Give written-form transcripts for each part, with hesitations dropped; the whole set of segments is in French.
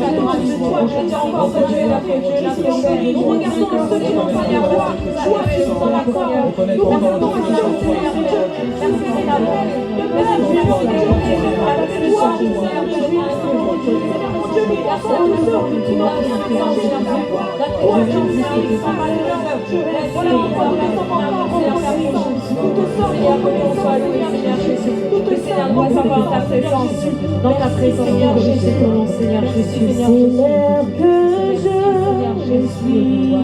d'adoration. Toi, chrétien, encore que Dieu l'a fait, Dieu l'a fait. Nous regardons à ceux qui n'ont pas la foi. Toi, tu es dans la foi. Nous regardons à ceux qui ont Dieu. Merci, Seigneur. Merci, Seigneur. Toi, Seigneur, tu es mon Dieu. Mon Dieu, il y a ceux qui n'ont rien entendu dans ta foi. Toi, tu es sans malheur. Voilà, encore, nous sommes encore en ta puissance. Nous te serions que l'on soit loué, Seigneur Jésus. Nous te Seigneur, doit savoir ta présence. Dans ta présence, Seigneur Jésus, mon Seigneur Jésus. C'est l'heure que je suis.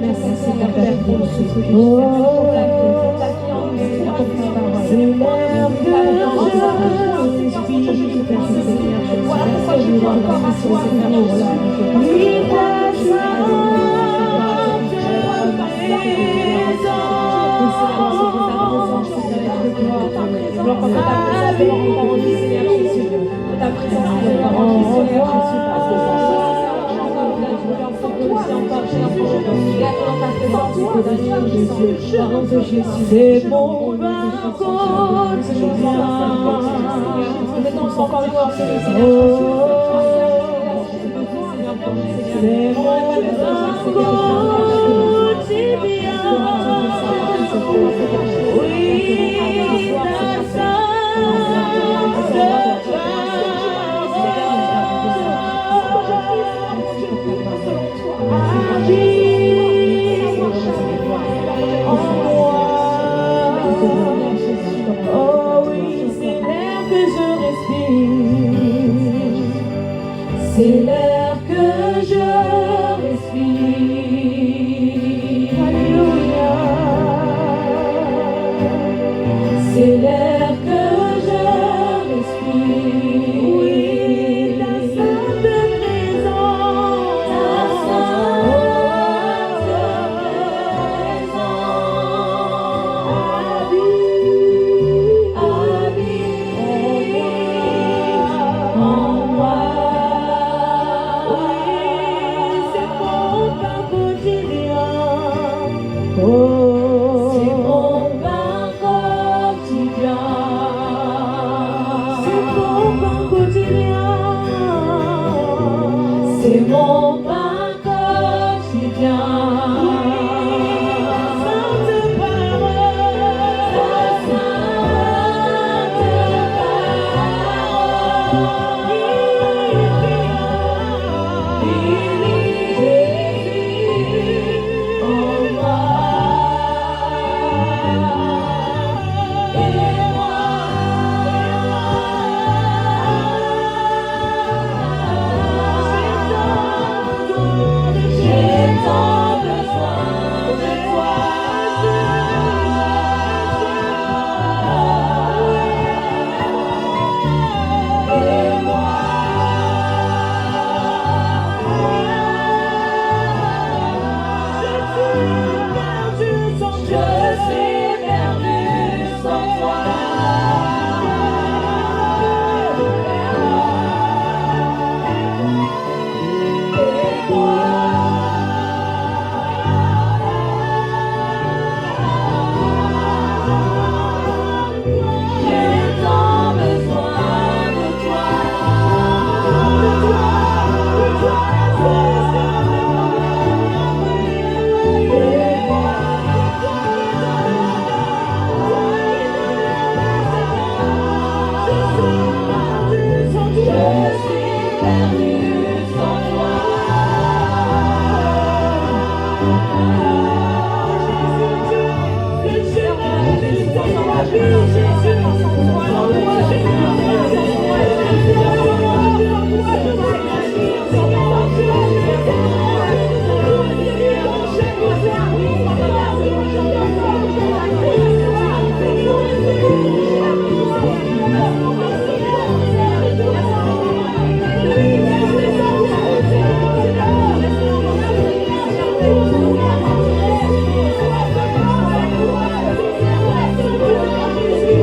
Merci, Seigneur Père, pour ce que tu Oh, c'est l'heure que je suis. voilà pourquoi je dis encore à toi, Seigneur Jésus. C'est mon vin quotidien. C'est mon quotidien. Oui, ta oh oui, c'est l'air que je respire. C'est l'air que je respire. Alléluia. C'est l'air que je respire. Oui, ta sainte présence. Ta sainte présence. En moi. Oui, c'est mon pain quotidien. Oh, c'est mon pain quotidien. C'est mon pain quotidien. C'est mon pain quotidien. Sainte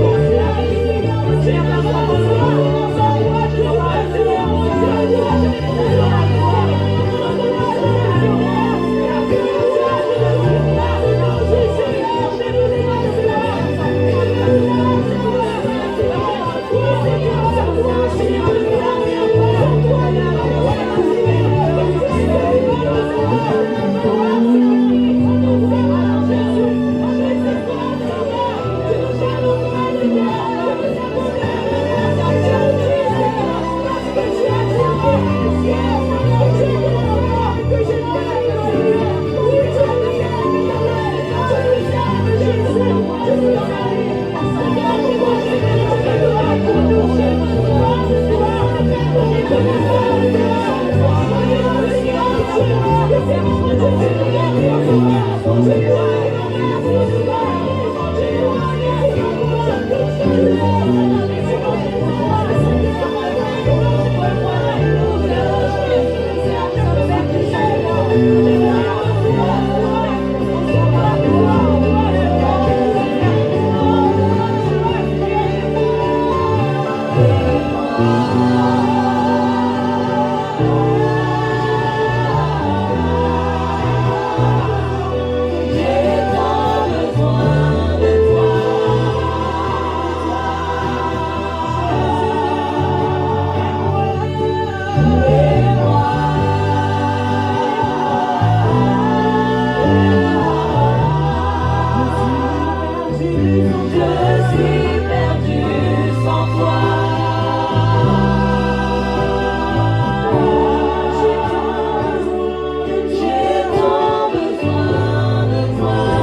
parole. J'ai tant besoin de toi.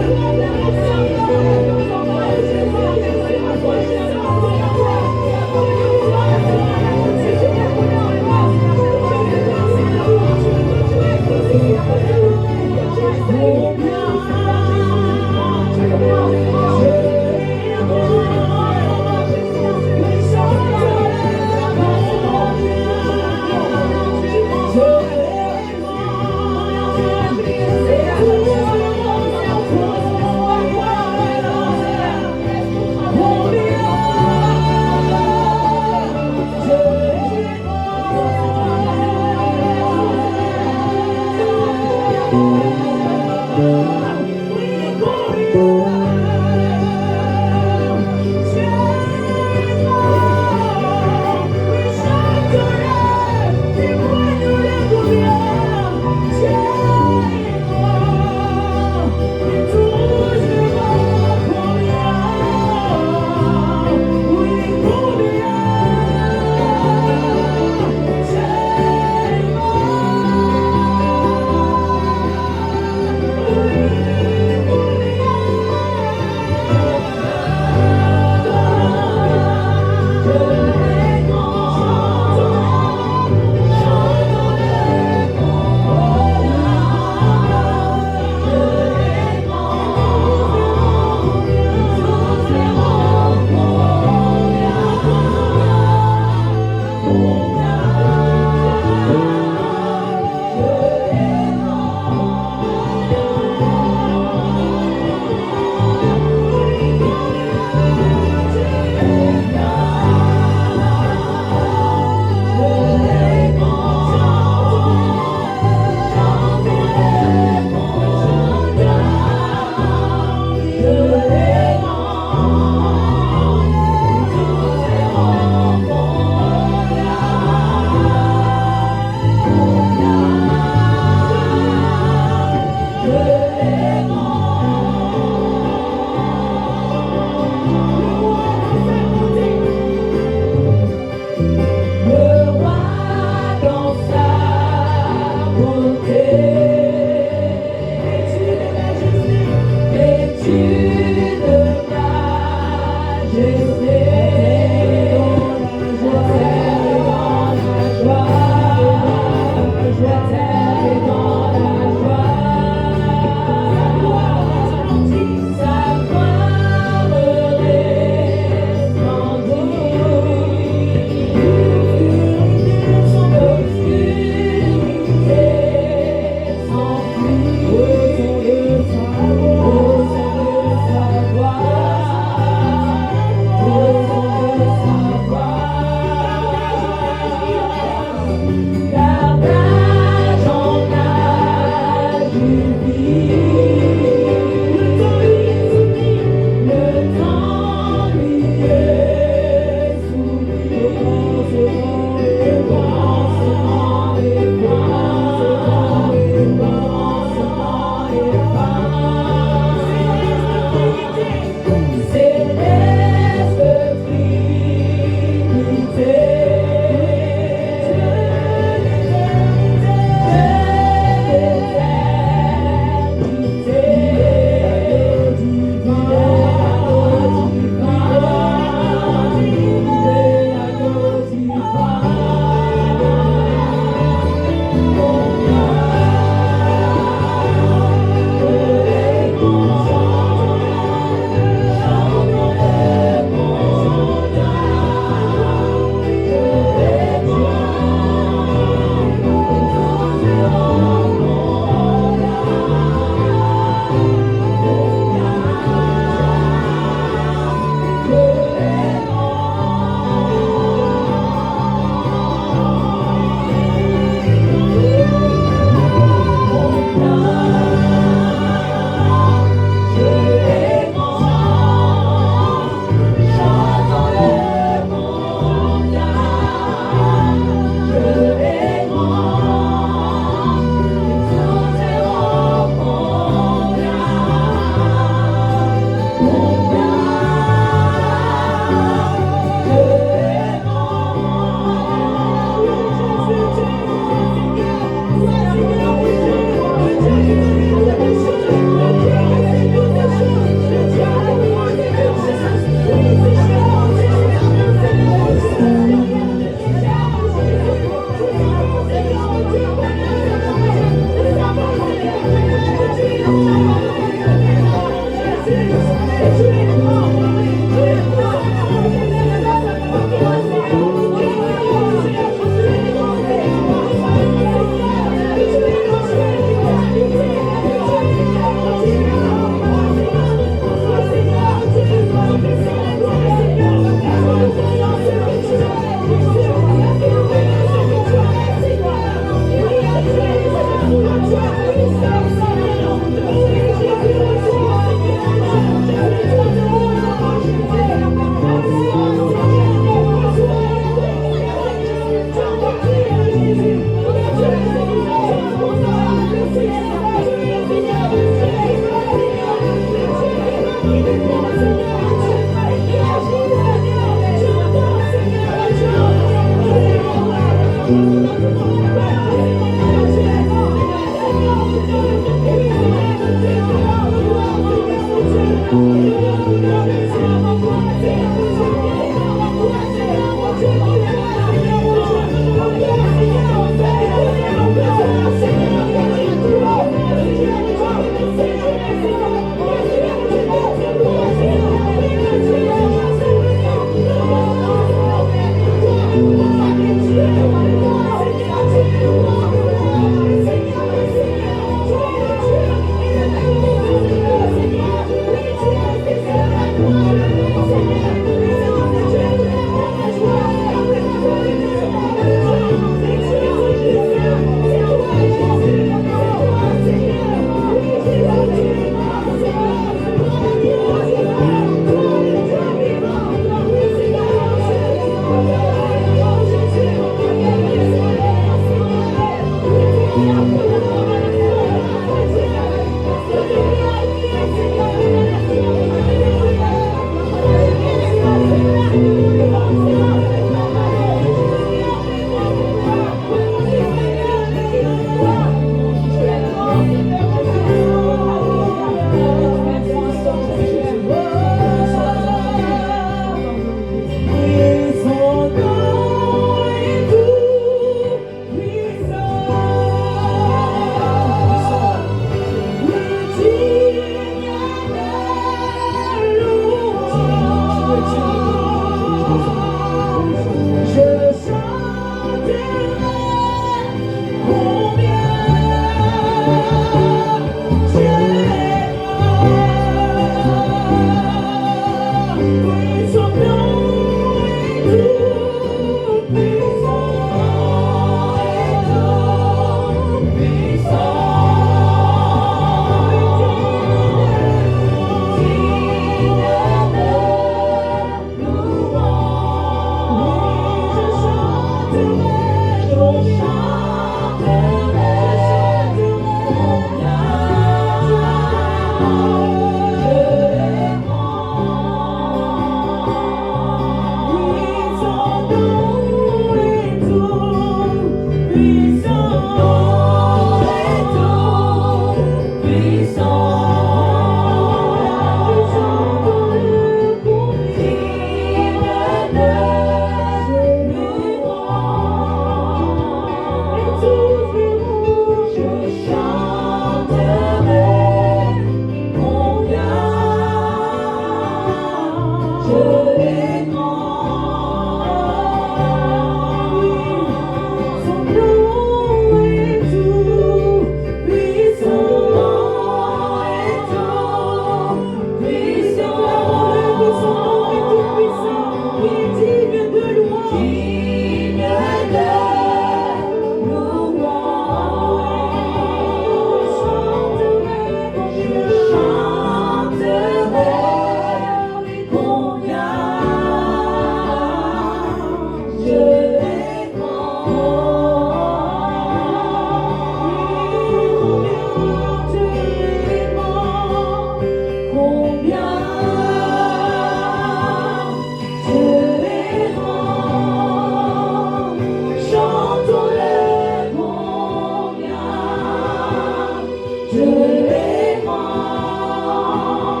Je les rends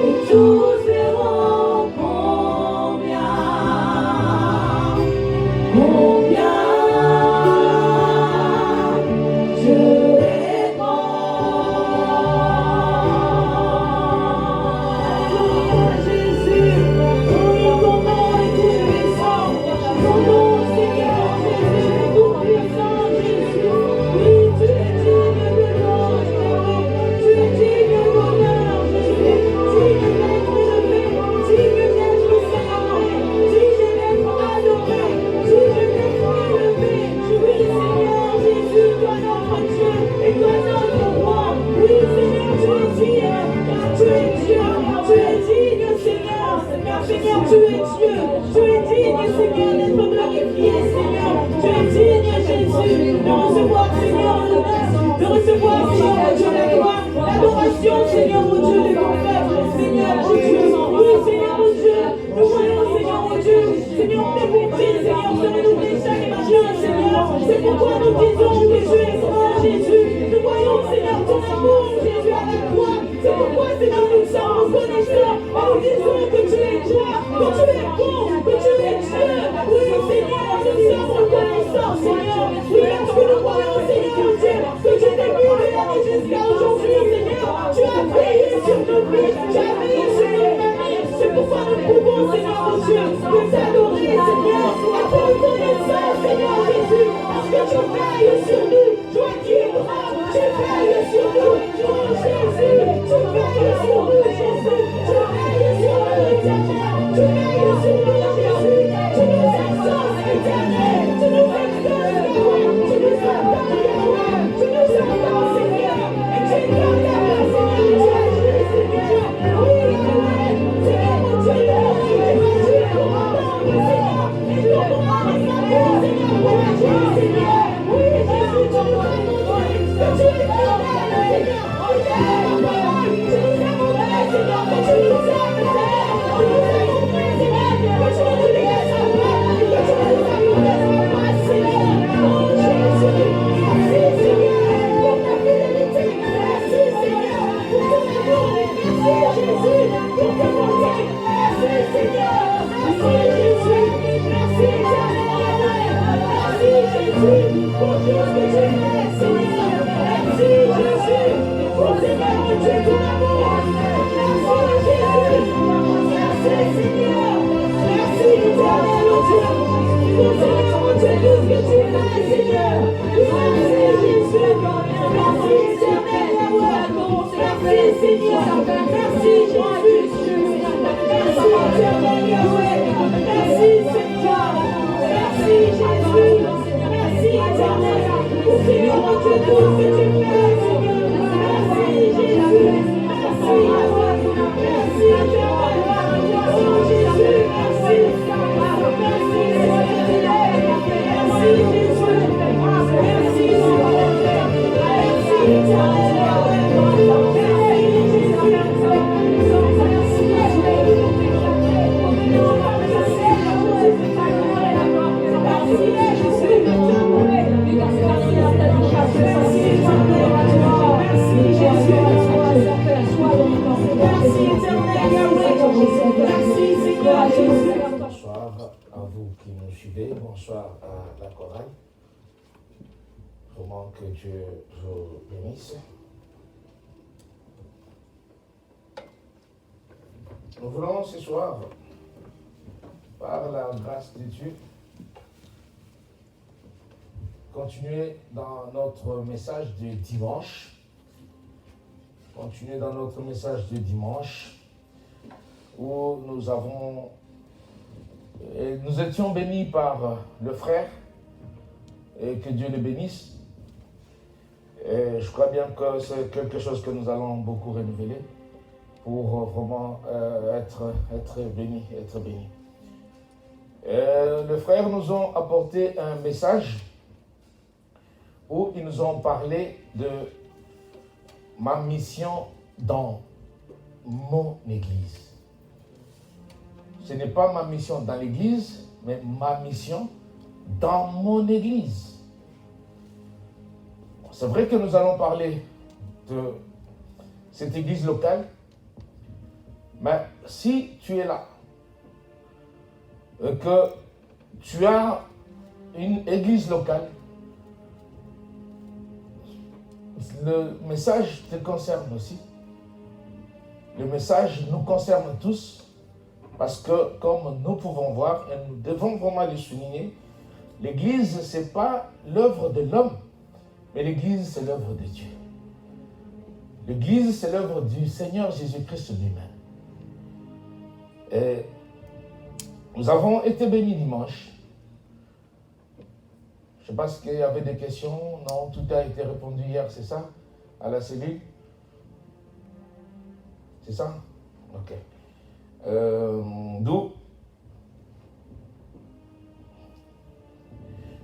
et tous verront combien je les rends. Jésus, oui, ton nom est tout puissant. Ton nom, Seigneur Jésus, est tout puissant, Jésus. Oui, tu es digne de louange, tu es digne d'honneur, Jésus. Digne d'être élevé, digne d'être célébré, digne d'être adoré, digne d'être élevé. Oui, Seigneur Jésus, toi notre Dieu et toi notre roi. Oui, Seigneur, tu es digne, car tu es Dieu, tu es digne, Seigneur. Car Seigneur, tu es Dieu, tu es digne, Seigneur, d'être glorifié, Seigneur. Tu es digne, Jésus, de recevoir, Seigneur, l'honneur, de recevoir, Seigneur, mon Dieu, la gloire, l'adoration, Seigneur, mon Dieu, des prophètes, Seigneur, mon Dieu. Oui, Seigneur, mon Dieu, nous voyons, Seigneur, mon Dieu, Seigneur, tes bontés, Seigneur, se renouveler chaque matin, Seigneur. C'est pourquoi nous disons que tu es grand, Jésus. Nous voyons, Seigneur, ton amour, Jésus, à la croix. C'est pourquoi, Seigneur, nous sommes reconnaissants. Et nous disons que tu es toi, que tu es bon, que tu es Dieu. Oui, Seigneur, nous sommes reconnaissants, Seigneur. Oui, parce que nous voyons, Seigneur, mon Dieu, que tu t'es mis et jusqu'à aujourd'hui, Seigneur. Tu as veillé sur nos vies, tu as veillé sur nos familles. C'est pourquoi nous pouvons, Seigneur, mon Dieu, te t'adorer, Seigneur. Être reconnaissant, Seigneur Jésus, parce que tu veilles sur nous. Toi qui es grand, tu veilles sur nous. Oh Jésus, tu veilles sur nous, Jésus. Tu veilles sur nous, éternel. Tu veilles sur nous, Jésus. Tu nous exauces, éternel. Tu nous exauces, Yahweh. Tu nous entends, Yahweh. Tu nous entends, Seigneur. Et tu es dans ta place, Seigneur. Tu agis, Seigneur. Oui, Yahweh. Seigneur, mon Dieu, tu es Dieu pour entendre, Seigneur. Et ton moment est Seigneur, pour agir, Seigneur. Oui, Jésus, tu nous as montré que tu es fidèle, Seigneur. Oh, Seigneur, tu nous as montré, Seigneur, que tu nous aimes, Seigneur. Tu nous as montré, Seigneur, que tu nous laisses en paix, que tu nous as montré en grâce, Seigneur. Oh, Jésus, merci, Seigneur, pour ta fidélité. Merci, Seigneur, pour ton amour. Merci, Jésus, pour ta bonté. Merci, Seigneur. Merci, Jésus. Merci, éternel. Merci, Jésus, pour tout ce que tu fais, Seigneur. Merci, Jésus, pour Seigneur, mon Dieu, ton amour. Merci, Jésus. Merci, Seigneur. Merci, éternel, mon Dieu. Pour Seigneur, mon Dieu, tout ce que tu fais, Seigneur. Merci, Jésus. Merci, éternel, Yahweh. Merci, Seigneur. Merci, Jésus. Merci, éternel, Yahweh. Merci, Seigneur. Merci, Jésus. Merci, éternel. Pour Seigneur, mon Dieu, tout ce que tu fais, Seigneur. Merci, Jésus. Merci, Yahweh. Merci, éternel. Oh, Jésus, merci. Merci, Seigneur. Merci, Jésus. Merci, Seigneur. Merci, éternel, Yahweh. Merci, Bonsoir à vous qui nous suivez, bonsoir à la chorale. Vraiment que Dieu vous bénisse. Nous voulons ce soir, par la grâce de Dieu, continuer dans notre message de dimanche. Continuer dans notre message de dimanche où nous étions bénis par le frère et que Dieu le bénisse. Et je crois bien que c'est quelque chose que nous allons beaucoup renouveler pour vraiment être bénis, être bénis. Les frères nous ont apporté un message où ils nous ont parlé de ma mission dans mon église. Ce n'est pas ma mission dans l'église, mais ma mission dans mon église. C'est vrai que nous allons parler cette église locale. Mais si tu es là, que tu as une église locale, le message te concerne aussi. Le message nous concerne tous parce que, comme nous pouvons voir, et nous devons vraiment le souligner, l'église, ce n'est pas l'œuvre de l'homme, mais l'église, c'est l'œuvre de Dieu. L'église, c'est l'œuvre du Seigneur Jésus-Christ lui-même. Et nous avons été bénis dimanche. Je ne sais pas s'il y avait des questions. Non, tout a été répondu hier, c'est ça? À la cellule? C'est ça? Ok. D'où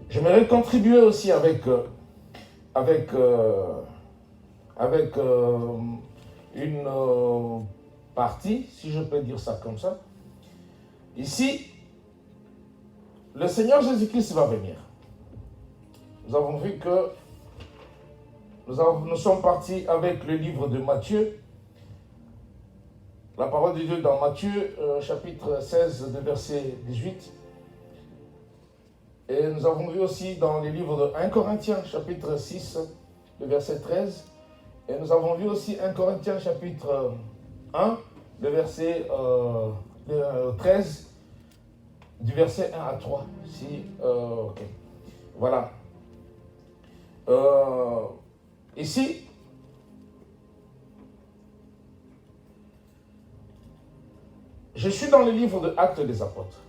j'aimerais contribuer aussi avec une partie, si je peux dire ça comme ça. Ici, le Seigneur Jésus-Christ va venir. Nous avons vu que nous sommes partis avec le livre de Matthieu. La parole de Dieu dans Matthieu, chapitre 16, de verset 18. Et nous avons vu aussi dans les livres de 1 Corinthiens, chapitre 6, le verset 13. Et nous avons vu aussi 1 Corinthiens, chapitre 1, le verset 13, du verset 1 à 3. Ok. Voilà. Ici, je suis dans le livre de Actes des Apôtres.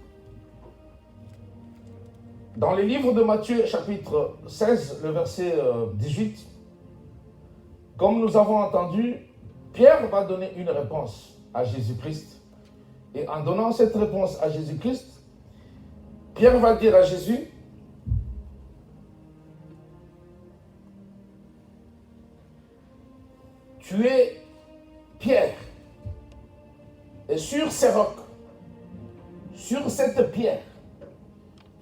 Dans le livre de Matthieu, chapitre 16, le verset 18, comme nous avons entendu, Pierre va donner une réponse à Jésus-Christ. Et en donnant cette réponse à Jésus-Christ, Pierre va dire à Jésus, tu es Pierre, et sur ces rocs, sur cette pierre,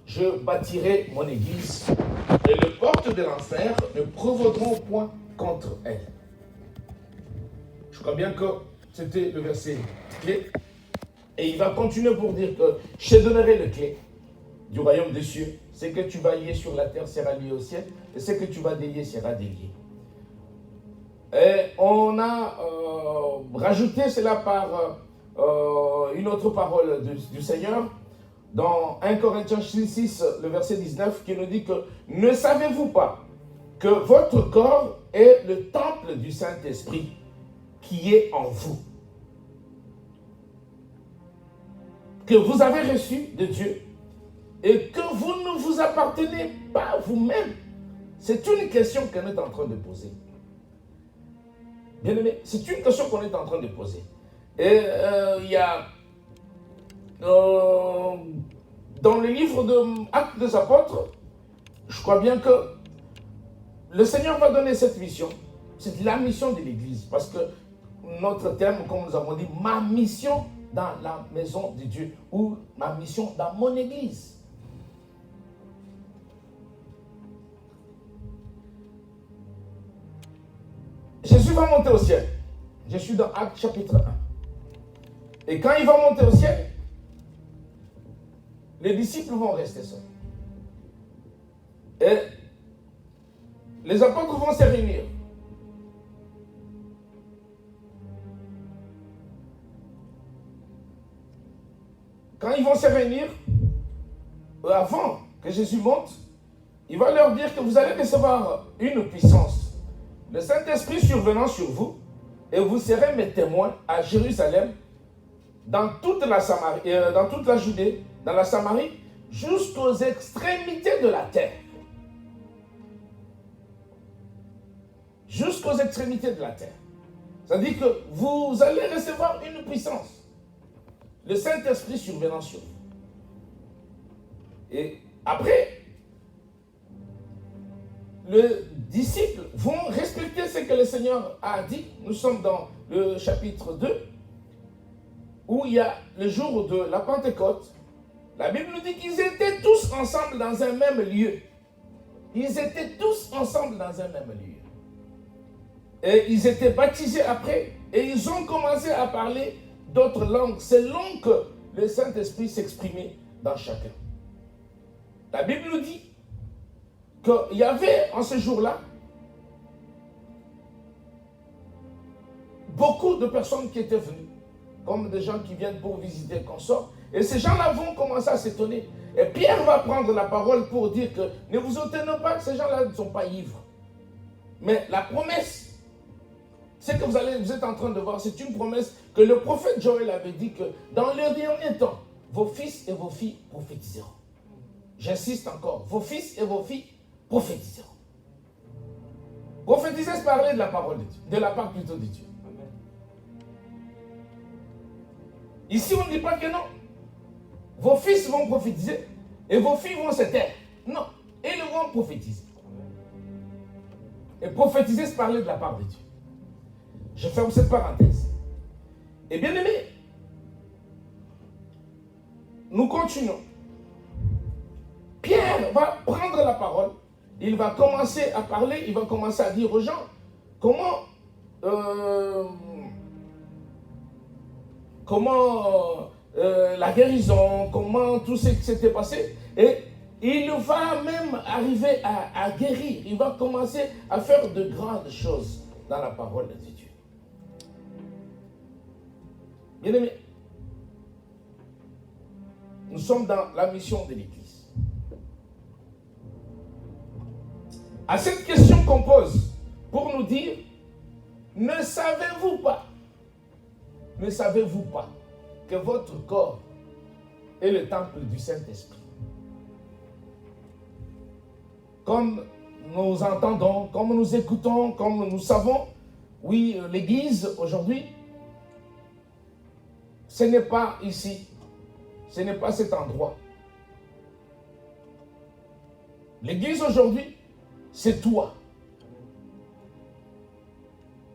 je bâtirai mon église, et les portes de l'enfer ne prévaudront point contre elle. Je crois bien que c'était le verset clé. Et il va continuer pour dire que je te donnerai les clés du royaume des cieux. Ce que tu vas lier sur la terre sera lié au ciel, et ce que tu vas délier sera délié. Et on a rajouté cela par une autre parole du Seigneur, dans 1 Corinthiens 6, le verset 19, qui nous dit que ne savez-vous pas que votre corps est le temple du Saint-Esprit qui est en vous, que vous avez reçu de Dieu, et que vous ne vous appartenez pas vous-même. C'est une question qu'on est en train de poser. Bien aimé, c'est une question qu'on est en train de poser. Et il y a dans le livre de Actes des Apôtres, je crois bien que le Seigneur va donner cette mission. C'est la mission de l'Église. Parce que notre thème, comme nous avons dit, ma mission dans la maison de Dieu, ou ma mission dans mon Église. Jésus va monter au ciel. Je suis dans Actes chapitre 1. Et quand il va monter au ciel, les disciples vont rester seuls. Et les apôtres vont se réunir. Quand ils vont se réunir, avant que Jésus monte, il va leur dire que vous allez recevoir une puissance. Le Saint-Esprit survenant sur vous, et vous serez mes témoins à Jérusalem, dans toute la Samarie, dans toute la Judée, dans la Samarie, jusqu'aux extrémités de la terre. Jusqu'aux extrémités de la terre. C'est-à-dire que vous allez recevoir une puissance. Le Saint-Esprit survenant sur vous. Et après, les disciples vont respecter ce que le Seigneur a dit. Nous sommes dans le chapitre 2, où il y a le jour de la Pentecôte. La Bible nous dit qu'ils étaient tous ensemble dans un même lieu. Ils étaient tous ensemble dans un même lieu. Et ils étaient baptisés après. Et ils ont commencé à parler d'autres langues selon que le Saint-Esprit s'exprimait dans chacun. La Bible nous dit qu'il y avait en ce jour-là beaucoup de personnes qui étaient venues, comme des gens qui viennent pour visiter le consort. Et ces gens-là vont commencer à s'étonner. Et Pierre va prendre la parole pour dire que ne vous étonnez pas que ces gens-là ne sont pas ivres. Mais la promesse, c'est que vous êtes en train de voir, c'est une promesse que le prophète Joël avait dit que dans le dernier temps, vos fils et vos filles prophétiseront. J'insiste encore, vos fils et vos filles prophétiseront. Prophétiser, c'est parler de la parole de Dieu, de la part plutôt de Dieu. Ici, on ne dit pas que non. Vos fils vont prophétiser et vos filles vont se taire. Non, ils vont prophétiser. Et prophétiser, c'est parler de la part de Dieu. Je ferme cette parenthèse. Et bien aimé, nous continuons. Pierre va prendre la parole, il va commencer à parler, il va commencer à dire aux gens comment la guérison, comment tout ce qui s'était passé. Et il va même arriver à guérir. Il va commencer à faire de grandes choses dans la parole de Dieu. Bien aimé, nous sommes dans la mission de l'Église. À cette question qu'on pose pour nous dire, ne savez-vous pas que votre corps est le temple du Saint-Esprit? Comme nous entendons, comme nous écoutons, comme nous savons, oui, l'Église aujourd'hui, ce n'est pas ici, ce n'est pas cet endroit. L'Église aujourd'hui, c'est toi.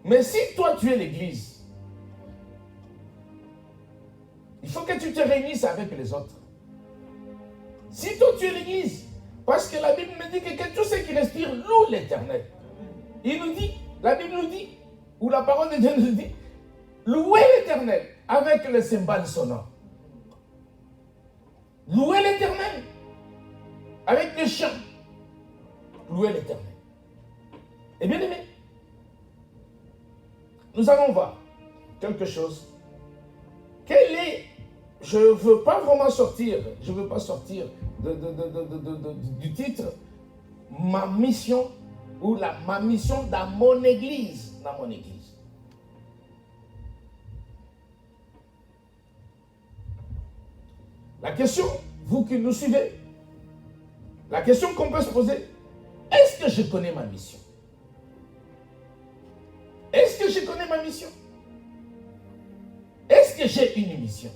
Mais si toi tu es l'Église, il faut que tu te réunisses avec les autres. Si toi tu es l'Église, parce que la Bible me dit que tous ceux qui respirent louent l'Éternel. Il nous dit, la Bible nous dit, ou la parole de Dieu nous dit, louez l'Éternel avec le cymbale sonore. Louez l'Éternel avec les chants. Louez l'Éternel. Et bien aimé, nous allons voir quelque chose. Quel est, je ne veux pas vraiment sortir, je ne veux pas sortir du titre, ma mission, ou ma mission dans mon église. Dans mon église. La question, vous qui nous suivez, la question qu'on peut se poser, est-ce que je connais ma mission? Est-ce que je connais ma mission? Est-ce que j'ai une mission?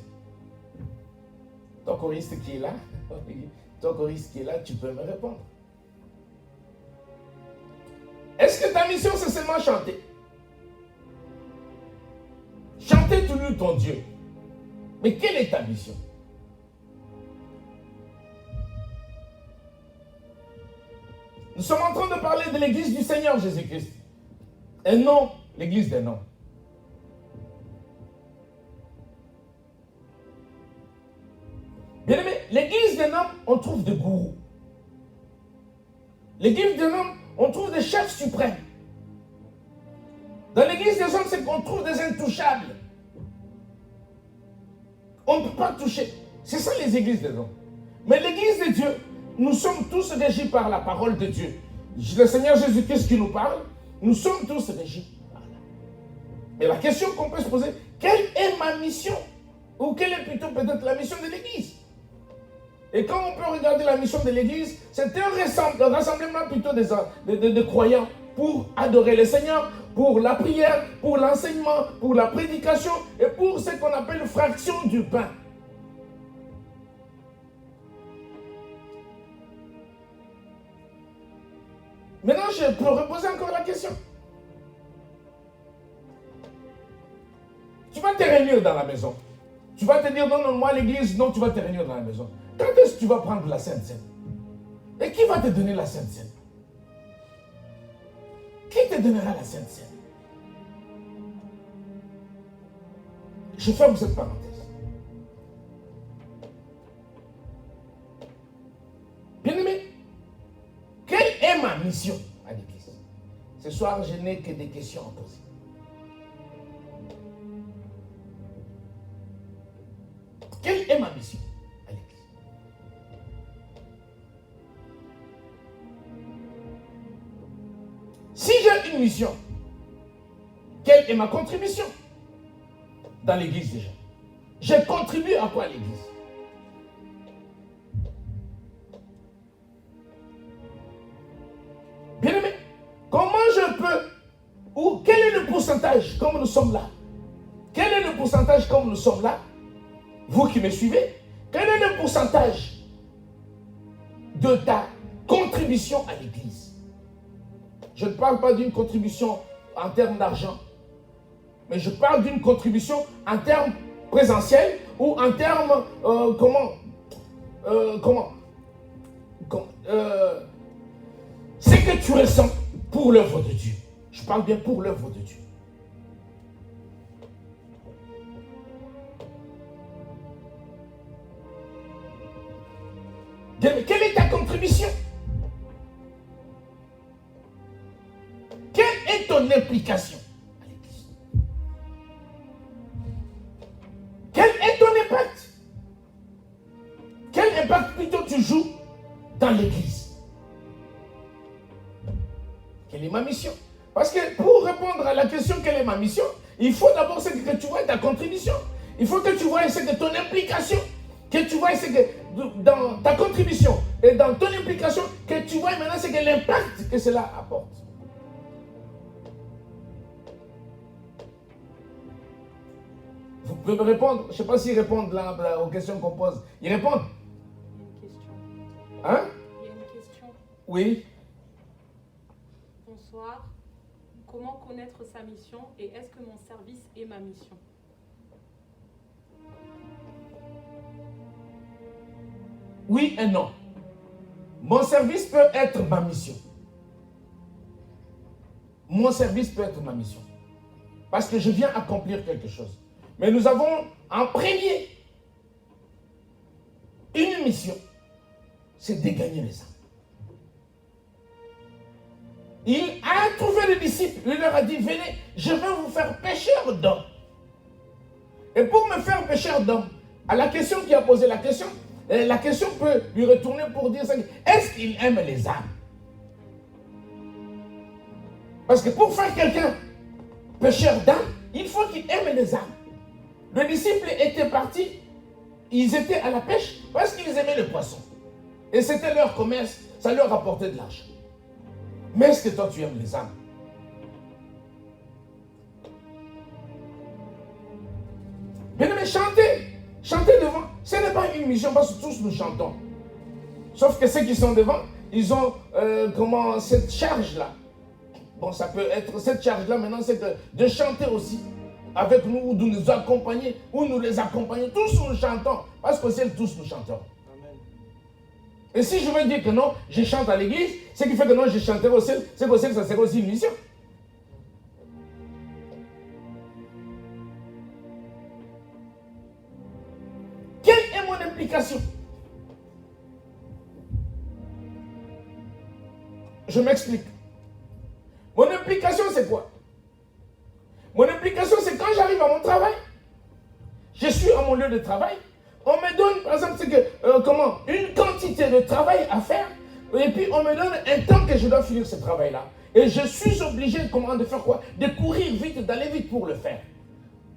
Ton choriste qui est là, tu peux me répondre. Est-ce que ta mission, c'est seulement chanter? Chanter tout nu ton Dieu. Mais quelle est ta mission? Nous sommes en train de parler de l'église du Seigneur Jésus-Christ. Et non l'église des noms. Bien aimé, l'église des noms, on trouve des gourous. L'église des noms, on trouve des chefs suprêmes. Dans l'église des hommes, c'est qu'on trouve des intouchables. On ne peut pas toucher. C'est ça les églises des hommes. Mais l'église de Dieu, nous sommes tous régis par la parole de Dieu. Le Seigneur Jésus-Christ qui nous parle, nous sommes tous régis par là. Mais la question qu'on peut se poser, quelle est ma mission? Ou quelle est plutôt peut-être la mission de l'église? Et quand on peut regarder la mission de l'église, c'est un rassemblement plutôt de croyants pour adorer le Seigneur, pour la prière, pour l'enseignement, pour la prédication et pour ce qu'on appelle fraction du pain. Maintenant, je peux reposer encore la question. Tu vas te réunir dans la maison. Tu vas te dire, non, moi l'église, non, tu vas te réunir dans la maison. Quand est-ce que tu vas prendre la Sainte Seine? Et qui va te donner la Sainte Seine? Qui te donnera la Sainte Seine? Je ferme cette parenthèse. Bien-aimé, quelle est ma mission à l'église? Ce soir, je n'ai que des questions à poser. Quelle est ma mission à l'église? Si j'ai une mission, quelle est ma contribution dans l'église déjà? Je contribue à quoi à l'église? Bien-aimé, comment je peux, ou quel est le pourcentage comme nous sommes là? Quel est le pourcentage comme nous sommes là? Vous qui me suivez, quel est le pourcentage de ta contribution à l'église? Je ne parle pas d'une contribution en termes d'argent, mais je parle d'une contribution en termes présentiels ou en termes, c'est que tu ressens pour l'œuvre de Dieu. Je parle bien pour l'œuvre de Dieu. Quelle est ta contribution? Quelle est ton implication à l'église? Quel est ton impact? Quel impact plutôt tu joues dans l'église? Quelle est ma mission? Parce que pour répondre à la question quelle est ma mission, il faut d'abord que tu vois ta contribution. Il faut que tu vois ce que ton implication, que tu vois ce que dans ta contribution et dans ton implication, que tu vois maintenant ce que l'impact que cela apporte. Vous pouvez me répondre? Je ne sais pas s'ils répondent là aux questions qu'on pose. Ils répondent? Il y a une question. Hein? Il y a une question. Oui. Bonsoir. Comment connaître sa mission et est-ce que mon service est ma mission? Oui et non. Mon service peut être ma mission. Mon service peut être ma mission. Parce que je viens accomplir quelque chose. Mais nous avons en premier une mission. C'est de gagner les âmes. Il a trouvé les disciples. Il leur a dit, venez, je vais vous faire pêcheurs d'hommes. Et pour me faire pêcheur d'hommes, à la question qui a posé la question peut lui retourner pour dire, est-ce qu'il aime les âmes? Parce que pour faire quelqu'un pêcheur d'âmes, il faut qu'il aime les âmes. Les disciples étaient partis, ils étaient à la pêche parce qu'ils aimaient le poisson. Et c'était leur commerce, ça leur apportait de l'argent. Mais est-ce que toi tu aimes les âmes? Bien aimé, chantez devant. Ce n'est pas une mission parce que tous nous chantons. Sauf que ceux qui sont devant, ils ont cette charge-là. Bon, ça peut être cette charge-là maintenant, c'est de chanter aussi avec nous ou de nous accompagner ou nous les accompagner. Tous nous chantons parce qu'au ciel, tous nous chantons. Amen. Et si je veux dire que non, je chante à l'église, ce qui fait que non, je chanterai au ciel, c'est qu'au ciel, ça serait aussi une mission. Quelle est mon implication? Je m'explique. Mon implication, c'est quoi? Mon implication, c'est quand j'arrive à mon travail, je suis à mon lieu de travail, on me donne, par exemple, une quantité de travail à faire, et puis on me donne un temps que je dois finir ce travail-là. Et je suis obligé de faire quoi? De courir vite, d'aller vite pour le faire.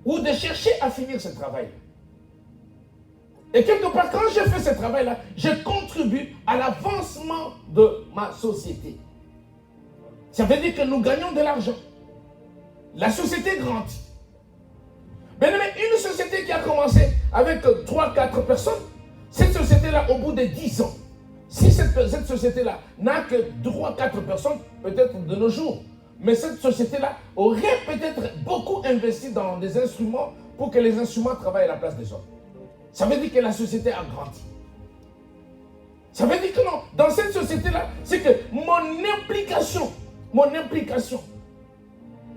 Ou de chercher à finir ce travail. Et quelque part, quand je fais ce travail-là, je contribue à l'avancement de ma société. Ça veut dire que nous gagnons de l'argent. La société grandit. Bien aimé, une société qui a commencé avec 3-4 personnes, cette société-là, au bout de 10 ans, si cette société-là n'a que 3-4 personnes, peut-être de nos jours, mais cette société-là aurait peut-être beaucoup investi dans des instruments pour que les instruments travaillent à la place des hommes. Ça veut dire que la société a grandi. Ça veut dire que non, dans cette société-là, c'est que mon implication,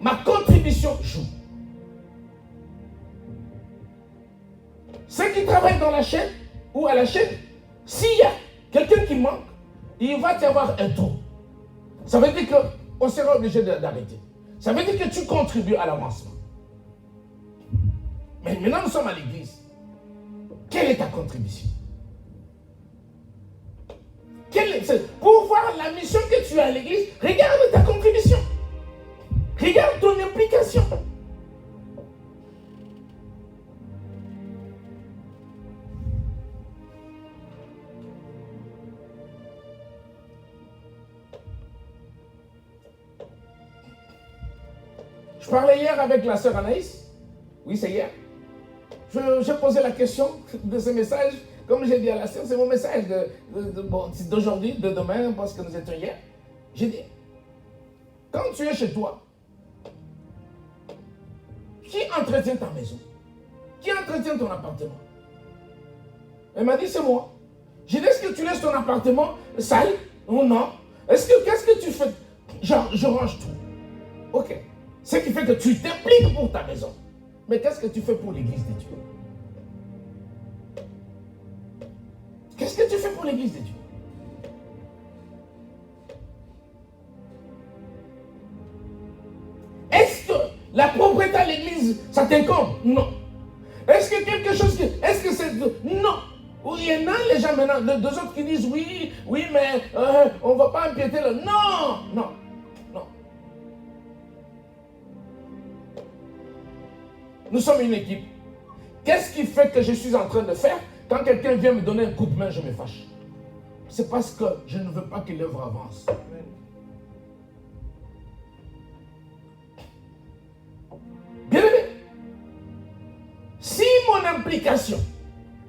ma contribution joue. dans la chaîne ou à la chaîne, s'il y a quelqu'un qui manque, il va y avoir un trou. Ça veut dire qu'on sera obligé d'arrêter. Ça veut dire que tu contribues à l'avancement. Mais maintenant, nous sommes à l'église. Quelle est ta contribution? Pour voir la mission que tu as à l'église, regarde ta contribution. Regarde ton implication. Je parlais hier avec la sœur Anaïs. Oui, c'est hier. Je posais la question de ce message. Comme j'ai dit à la sœur, c'est mon message d'aujourd'hui, de demain, parce que nous étions hier. J'ai dit, quand tu es chez toi, qui entretient ta maison? Qui entretient ton appartement? Elle m'a dit, c'est moi. J'ai dit, est-ce que tu laisses ton appartement sale ou non? Qu'est-ce que tu fais? Genre, je range tout. Ok. Ce qui fait que tu t'impliques pour ta maison. Mais qu'est-ce que tu fais pour l'église de Dieu? Qu'est-ce que tu fais pour l'église de Dieu? Est-ce que la propriété à l'église, ça t'incombe? Non. Est-ce que quelque chose qui... Est-ce que c'est... Non. Il y en a les gens maintenant, deux autres qui disent oui, mais on ne va pas empiéter là. Non, non, non. Nous sommes une équipe. Qu'est-ce qui fait que je suis en train de faire? Quand quelqu'un vient me donner un coup de main, je me fâche. C'est parce que je ne veux pas que l'œuvre avance. Bien aimé, si mon implication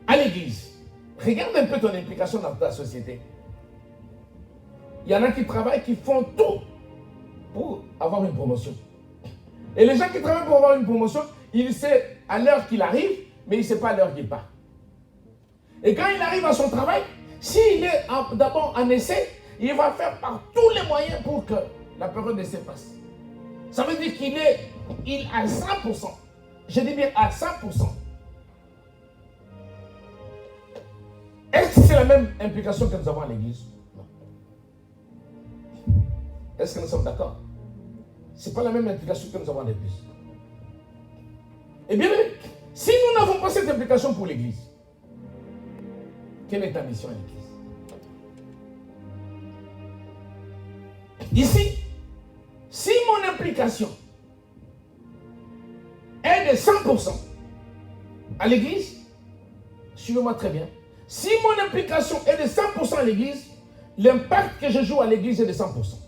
à l'église, regarde un peu ton implication dans ta société. Il y en a qui travaillent, qui font tout pour avoir une promotion. Et les gens qui travaillent pour avoir une promotion, il sait à l'heure qu'il arrive, mais il ne sait pas à l'heure qu'il part. Et quand il arrive à son travail, s'il est d'abord en essai, il va faire par tous les moyens pour que la période d'essai passe. Ça veut dire qu'il est à 100%. Je dis bien à 100%. Est-ce que c'est la même implication que nous avons à l'église? Non. Est-ce que nous sommes d'accord? Ce n'est pas la même implication que nous avons à l'église. Eh bien, si nous n'avons pas cette implication pour l'église, quelle est ta mission à l'église? Ici, si mon implication est de 100% à l'église, suivez-moi très bien. Si mon implication est de 100% à l'église, l'impact que je joue à l'église est de 100%.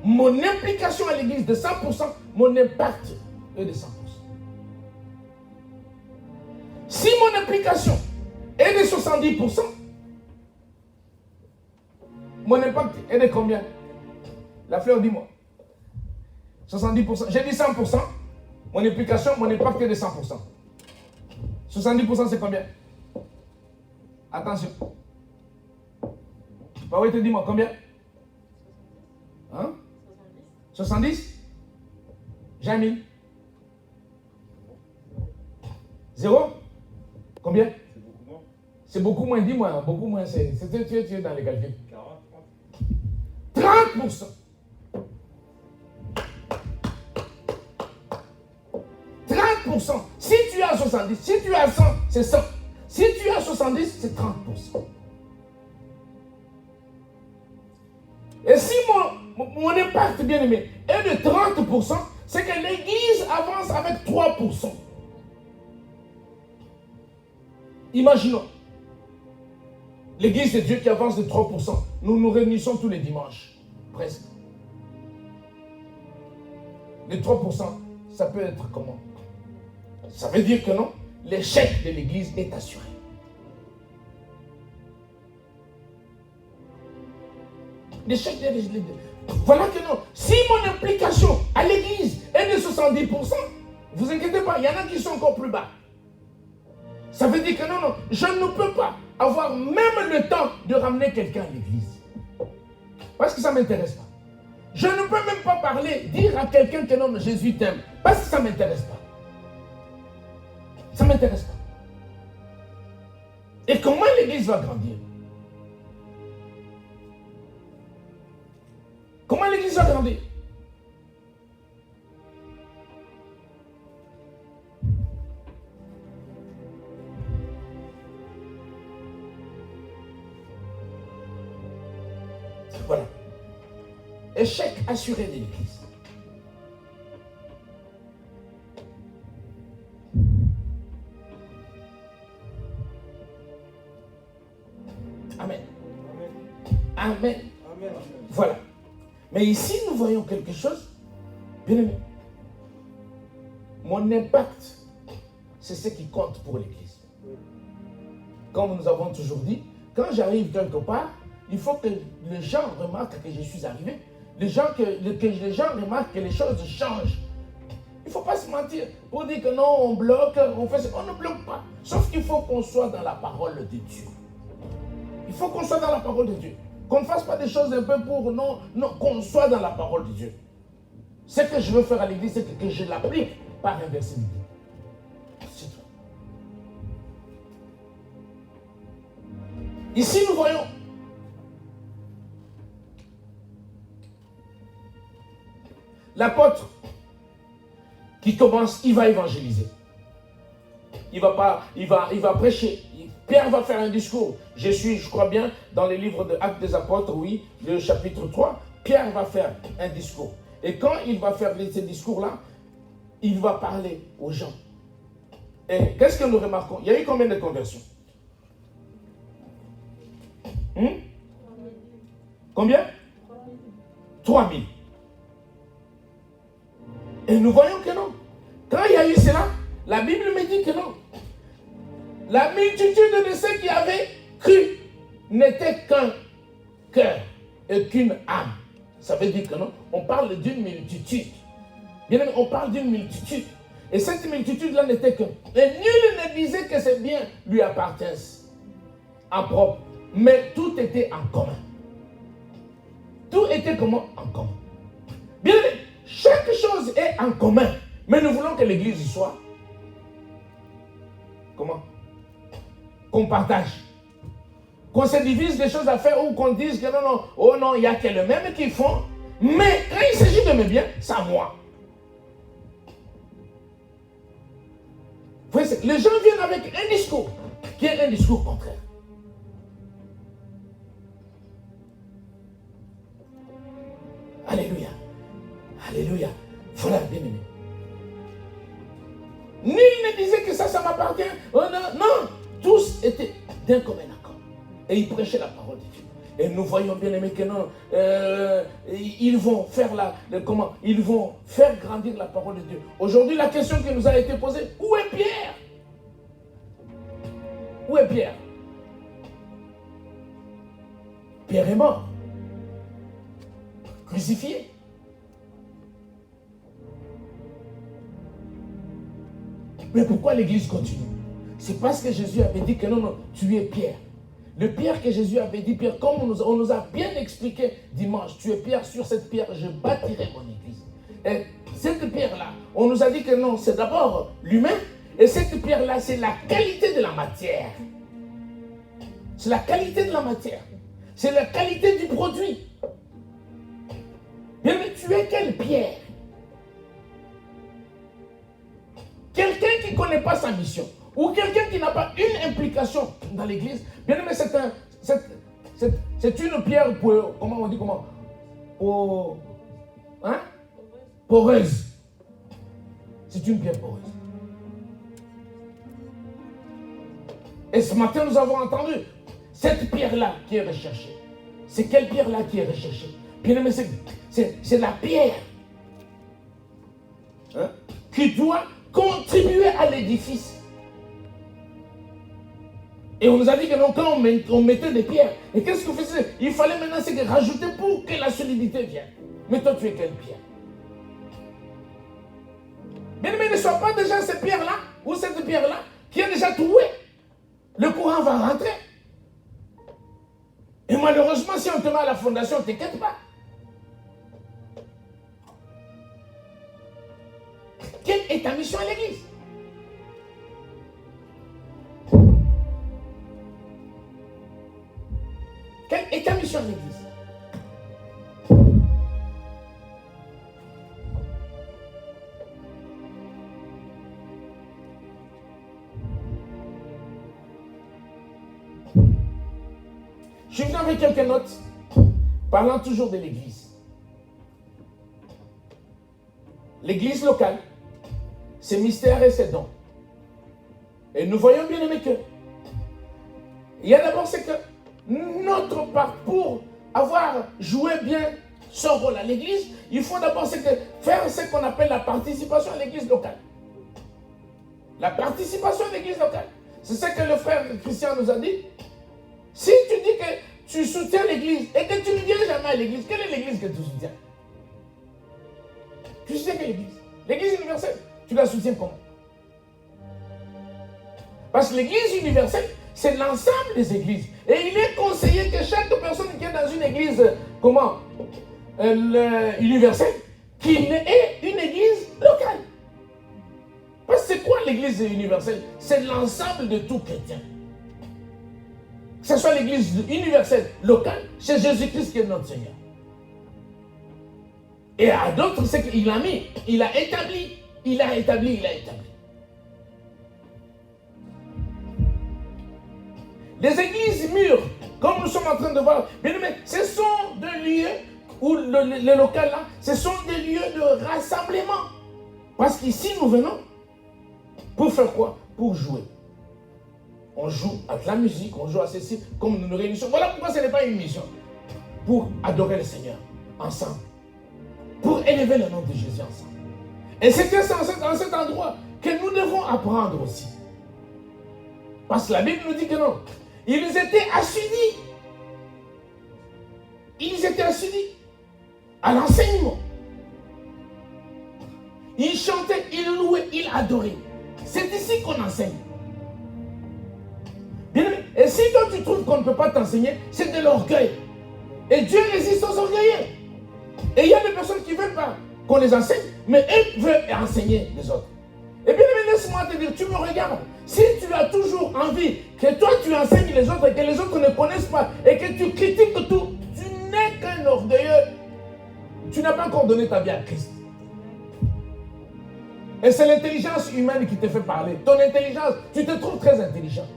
Mon implication à l'église de 100%, mon impact est de 100%. Si mon implication est de 70%, mon impact est de combien? La fleur, dis-moi. 70%. J'ai dit 100%. Mon implication, mon impact est de 100%. 70% c'est combien? Attention. Papa, te dis-moi combien? Hein? 70? Jamil? 0? Combien? C'est beaucoup moins, dis-moi, beaucoup moins, tu es dans les calculs. 30%. 30%. Si tu as 70, si tu as 100, c'est 100. Si tu as 70, c'est 30%. Et si mon impact, bien aimé, est de 30%, c'est que l'église avance avec 3%. Imaginons. L'église de Dieu qui avance de 3%. Nous nous réunissons tous les dimanches. Presque. Les 3%, ça peut être comment? Ça veut dire que non, l'échec de l'église est assuré. L'échec de l'église. Voilà que non. Si mon implication à l'église est de 70%, vous inquiétez pas, il y en a qui sont encore plus bas. Ça veut dire que non, je ne peux pas avoir même le temps de ramener quelqu'un à l'église. Parce que ça ne m'intéresse pas. Je ne peux même pas parler, dire à quelqu'un que non, Jésus t'aime. Parce que ça ne m'intéresse pas. Ça ne m'intéresse pas. Et comment l'église va grandir? Comment l'église va grandir? Voilà. Échec assuré de l'église. Amen. Amen. Amen. Voilà. Mais ici, nous voyons quelque chose, bien aimé. Mon impact, c'est ce qui compte pour l'église. Comme nous avons toujours dit, quand j'arrive quelque part, il faut que les gens remarquent que je suis arrivé. Que les gens remarquent que les choses changent. Il ne faut pas se mentir pour dire que non, on bloque, on fait ça. On ne bloque pas. Sauf qu'il faut qu'on soit dans la parole de Dieu. Il faut qu'on soit dans la parole de Dieu. Qu'on ne fasse pas des choses un peu pour... Non, qu'on soit dans la parole de Dieu. Ce que je veux faire à l'église, c'est que je l'applique par un verset biblique. C'est tout. Ici, nous voyons l'apôtre qui commence, il va évangéliser. Il va prêcher. Pierre va faire un discours. Je crois bien, dans les livres de Actes des Apôtres, oui, le chapitre 3, Pierre va faire un discours. Et quand il va faire ce discours-là, il va parler aux gens. Et qu'est-ce que nous remarquons? Il y a eu combien de conversions? Combien? 3000. Et nous voyons que non. Quand il y a eu cela, la Bible me dit que non. La multitude de ceux qui avaient cru n'était qu'un cœur et qu'une âme. Ça veut dire que non, on parle d'une multitude. Bien aimé, on parle d'une multitude. Et cette multitude-là n'était qu'un. Et nul ne disait que ces biens lui appartiennent en propre. Mais tout était en commun. Tout était comment? En commun. Bien aimé, chaque chose est en commun. Mais nous voulons que l'église y soit. Comment? Qu'on partage. Qu'on se divise des choses à faire ou qu'on dise que non, oh non, il n'y a que le même qui font. Mais quand il s'agit de mes biens, c'est à moi. Les gens viennent avec un discours qui est un discours contraire. Alléluia. Alléluia. Voilà, bien aimé. Nul ne disait que ça m'appartient. Oh non, non. Tous étaient d'un commun accord. Et ils prêchaient la parole de Dieu. Et nous voyons bien aimé que non, ils vont faire comment? Ils vont faire grandir la parole de Dieu. Aujourd'hui, la question qui nous a été posée, où est Pierre? Où est Pierre? Pierre est mort. Crucifié. Mais pourquoi l'église continue? C'est parce que Jésus avait dit que non, tu es Pierre. Le Pierre que Jésus avait dit, Pierre, comme on nous a bien expliqué dimanche, tu es Pierre, sur cette pierre, je bâtirai mon église. Et cette pierre-là, on nous a dit que non, c'est d'abord l'humain, et cette pierre-là, c'est la qualité de la matière. C'est la qualité de la matière. C'est la qualité du produit. Bien, mais tu es quelle pierre? Quelqu'un qui ne connaît pas sa mission, ou quelqu'un qui n'a pas une implication dans l'église, bien aimé, c'est une pierre, comment on dit, poreuse. C'est une pierre poreuse. Et ce matin, nous avons entendu cette pierre-là qui est recherchée. C'est quelle pierre-là qui est recherchée? Bien aimé, c'est la pierre qui doit contribuer à l'édifice. Et on nous a dit que non, quand on mettait des pierres, et qu'est-ce qu'on faisait? Il fallait maintenant c'est que rajouter pour que la solidité vienne. Mais toi, tu es quelle pierre? Bien aimé, ne sois pas déjà cette pierre-là, ou cette pierre-là, qui est déjà trouée. Le courant va rentrer. Et malheureusement, si on te met à la fondation, ne t'inquiète pas. Quelle est ta mission à l'église? mission à l'église. Je suis venu avec quelques notes, parlant toujours de l'église. L'église locale, ses mystères et ses dons. Et nous voyons bien aimé que, il y a d'abord c'est que notre part pour avoir joué bien son rôle à l'église, il faut d'abord c'est que faire ce qu'on appelle la participation à l'église locale. La participation à l'église locale. C'est ce que le frère Christian nous a dit. Si tu dis que tu soutiens l'église et que tu ne viens jamais à l'église, quelle est l'église que tu soutiens? Tu soutiens quelle église? L'église universelle. Tu la soutiens comment? Parce que l'église universelle, c'est l'ensemble des églises. Et il est conseillé que chaque personne qui est dans une église, universelle, qu'il ait une église locale. Parce que c'est quoi l'église universelle? C'est l'ensemble de tout chrétien. Que ce soit l'église universelle, locale, c'est Jésus-Christ qui est notre Seigneur. Et à d'autres, c'est qu'il a mis, il a établi. Les églises mûres, comme nous sommes en train de voir, bien aimé, ce sont des lieux, où le local là, ce sont des lieux de rassemblement. Parce qu'ici, nous venons pour faire quoi? Pour jouer. On joue à de la musique, on joue à ceci, comme nous nous réunissons. Voilà pourquoi ce n'est pas une mission. Pour adorer le Seigneur, ensemble. Pour élever le nom de Jésus ensemble. Et c'est dans cet endroit que nous devons apprendre aussi. Parce que la Bible nous dit que non. Ils étaient assidus. Ils étaient assidus à l'enseignement. Ils chantaient, ils louaient, ils adoraient. C'est ici qu'on enseigne. Bien aimé, et si toi tu trouves qu'on ne peut pas t'enseigner, c'est de l'orgueil. Et Dieu résiste aux orgueilleux. Et il y a des personnes qui ne veulent pas qu'on les enseigne, mais elles veulent enseigner les autres. Et bien aimé, laisse-moi te dire, tu me regardes. Si tu as toujours envie que toi tu enseignes les autres et que les autres ne connaissent pas et que tu critiques tout, tu n'es qu'un orgueilleux. Tu n'as pas encore donné ta vie à Christ. Et c'est l'intelligence humaine qui te fait parler. Ton intelligence, tu te trouves très intelligent.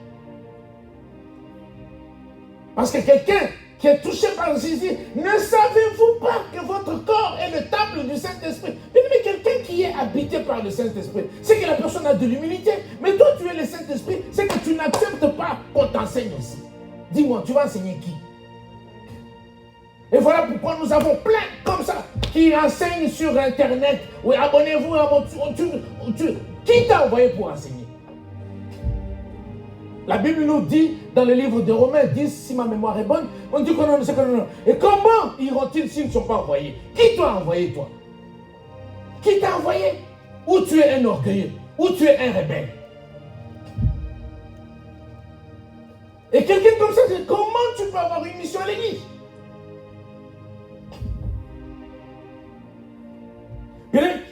Parce que quelqu'un qui est touché par Jésus, ne savez-vous pas que votre corps est le temple du Saint-Esprit? Mais quelqu'un qui est habité par le Saint-Esprit, c'est que la personne a de l'humilité. Mais toi, tu es le Saint-Esprit, c'est que tu n'acceptes pas qu'on t'enseigne aussi. Dis-moi, tu vas enseigner qui? Et voilà pourquoi nous avons plein comme ça qui enseignent sur Internet. Oui, abonnez-vous à mon... Qui t'a envoyé pour enseigner? La Bible nous dit dans le livre de Romains 10, si ma mémoire est bonne, on dit que non, c'est que non. Et comment iront-ils s'ils ne sont pas envoyés? Qui t'a envoyé, toi? Qui t'a envoyé? Ou tu es un orgueilleux, ou tu es un rebelle. Et quelqu'un comme ça, comment tu peux avoir une mission à l'église?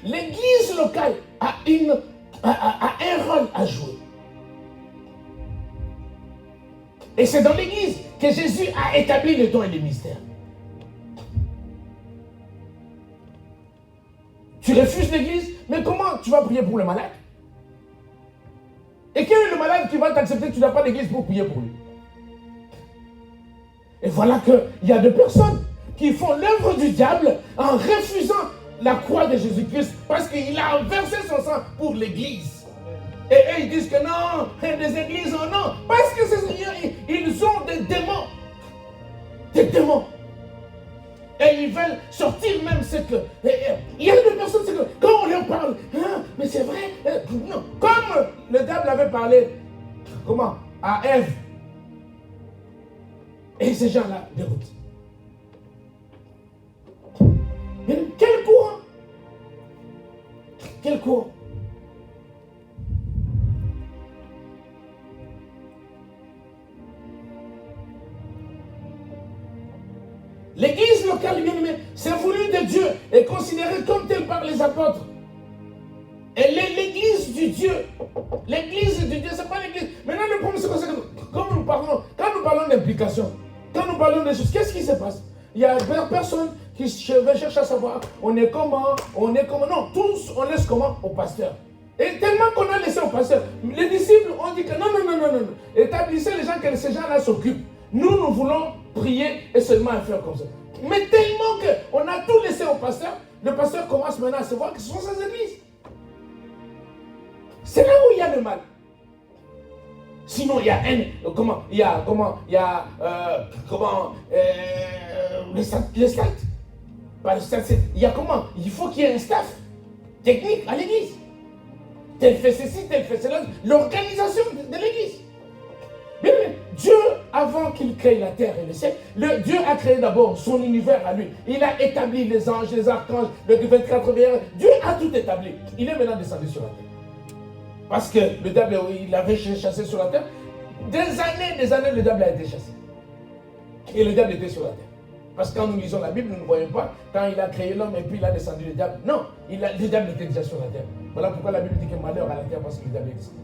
L'église locale a un rôle à jouer. Et c'est dans l'église que Jésus a établi les dons et les mystères. Tu refuses l'église, mais comment tu vas prier pour le malade? Et quel est le malade qui va t'accepter? Tu n'as pas d'église pour prier pour lui. Et voilà qu'il y a des personnes qui font l'œuvre du diable en refusant la croix de Jésus-Christ parce qu'il a versé son sang pour l'église. Et eux, ils disent que non, des églises, non. Parce que ces seigneurs, ils ont des démons. Des démons. Et ils veulent sortir même ce que... Il y a des personnes, c'est que quand on leur parle, ah, mais c'est vrai, non. Comme le diable avait parlé, comment? À Ève. Et ces gens-là déroutent. Mais quel courant? Quel courant? L'église locale, bien aimée, c'est voulu de Dieu et considérée comme telle par les apôtres. Elle est l'église du Dieu. L'église du Dieu, ce n'est pas l'église. Maintenant, le problème, c'est que quand nous parlons d'implication, quand nous parlons des choses. Qu'est-ce qui se passe? Il y a personne qui cherche à savoir on est comment. Non, tous on laisse comment au pasteur. Et tellement qu'on a laissé au pasteur, les disciples ont dit que non. Établissez les gens que ces gens-là s'occupent. Nous voulons prier et seulement faire comme ça. Mais tellement qu'on a tout laissé au pasteur, le pasteur commence maintenant à se voir que ce sont ses églises. C'est là où il y a le mal. Sinon, il y a le staff. Il y a comment? Il faut qu'il y ait un staff technique à l'église. Tel fait ceci, tel fait cela. L'organisation de l'église. Bien, Dieu, avant qu'il crée la terre et le ciel, Dieu a créé d'abord son univers à lui. Il a établi les anges, les archanges, le 24 vieillards. Dieu a tout établi. Il est maintenant descendu sur la terre. Parce que le diable, il avait chassé sur la terre. Des années, le diable a été chassé. Et le diable était sur la terre. Parce que quand nous lisons la Bible, nous ne voyons pas quand il a créé l'homme et puis il a descendu le diable. Non, le diable était déjà sur la terre. Voilà pourquoi la Bible dit que malheur à la terre parce que le diable est descendu.